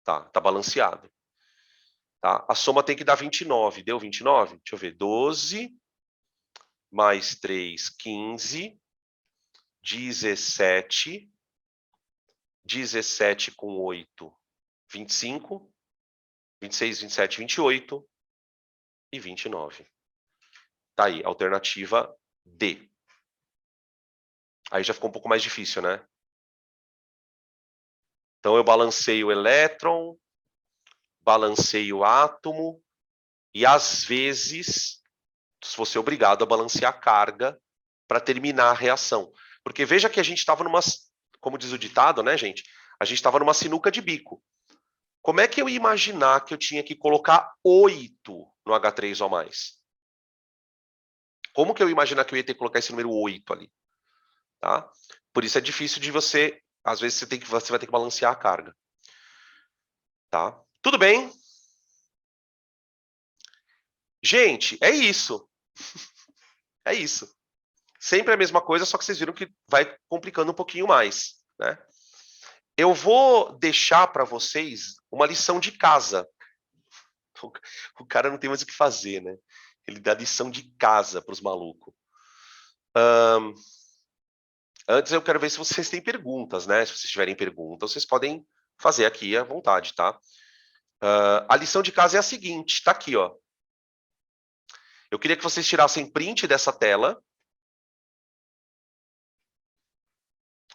Tá balanceado. Tá? A soma tem que dar 29. Deu 29? Deixa eu ver. 12 mais 3, 15, 17, 17 com 8, 25, 26, 27, 28 e 29. Tá aí, alternativa D. Aí já ficou um pouco mais difícil, né? Então eu balanceio o elétron, balanceio o átomo, e às vezes vou ser obrigado a balancear a carga para terminar a reação. Porque veja que a gente estava numa, como diz o ditado, né, gente? A gente estava numa sinuca de bico. Como é que eu ia imaginar que eu tinha que colocar 8 no H3O+. Como que eu ia imaginar que eu ia ter que colocar esse número 8 ali? Tá? Por isso é difícil de você... Às vezes você vai ter que balancear a carga. Tá? Tudo bem? Gente, é isso. É isso. Sempre a mesma coisa, só que vocês viram que vai complicando um pouquinho mais, né? Eu vou deixar para vocês uma lição de casa. O cara não tem mais o que fazer, né? Ele dá lição de casa para os malucos. Antes eu quero ver se vocês têm perguntas, né? Se vocês tiverem perguntas, vocês podem fazer aqui à vontade, tá? A lição de casa é a seguinte, tá aqui, ó. Eu queria que vocês tirassem print dessa tela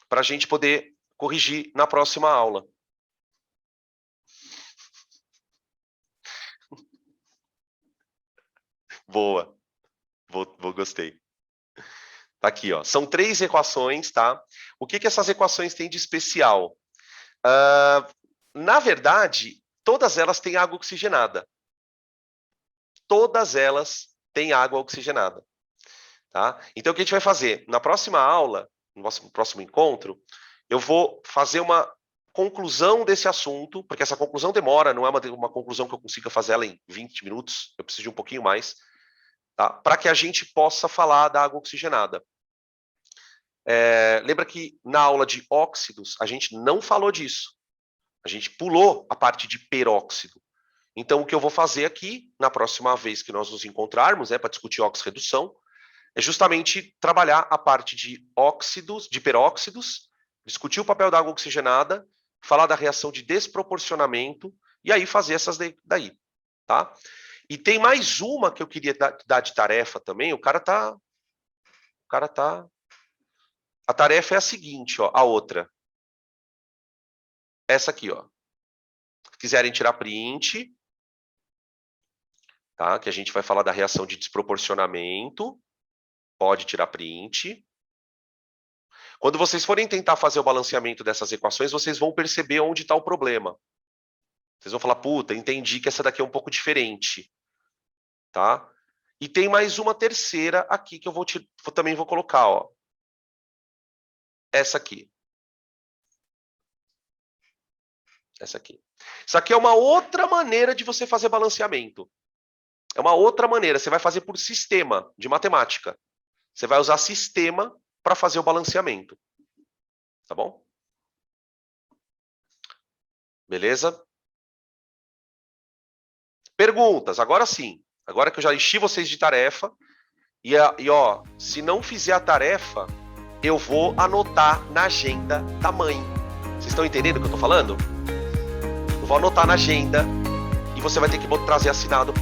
para a gente poder corrigir na próxima aula. Boa. Gostei. Tá aqui, ó. São 3 equações, tá? O que essas equações têm de especial? Na verdade, todas elas têm água oxigenada. Todas elas têm água oxigenada. Tá? Então, o que a gente vai fazer? Na próxima aula, no nosso próximo encontro, eu vou fazer uma conclusão desse assunto, porque essa conclusão demora, não é uma conclusão que eu consiga fazer ela em 20 minutos, eu preciso de um pouquinho mais, tá? Para que a gente possa falar da água oxigenada. Lembra que na aula de óxidos, a gente não falou disso. A gente pulou a parte de peróxido. Então, o que eu vou fazer aqui, na próxima vez que nós nos encontrarmos, para discutir oxirredução, é justamente trabalhar a parte de óxidos, de peróxidos, discutir o papel da água oxigenada, falar da reação de desproporcionamento, e aí fazer essas daí, tá? E tem mais uma que eu queria dar de tarefa também, a tarefa é a seguinte, ó, a outra. Essa aqui, ó. Se quiserem tirar print, tá? Que a gente vai falar da reação de desproporcionamento. Pode tirar print. Quando vocês forem tentar fazer o balanceamento dessas equações, vocês vão perceber onde está o problema. Vocês vão falar, puta, entendi que essa daqui é um pouco diferente. Tá? E tem mais uma terceira aqui que eu também vou colocar, ó. Essa aqui. Essa aqui. Isso aqui é uma outra maneira de você fazer balanceamento. É uma outra maneira. Você vai fazer por sistema de matemática. Você vai usar sistema para fazer o balanceamento. Tá bom? Beleza? Perguntas. Agora sim. Agora que eu já enchi vocês de tarefa. E ó, se não fizer a tarefa, eu vou anotar na agenda da mãe. Vocês estão entendendo o que eu estou falando? Eu vou anotar na agenda e você vai ter que trazer assinado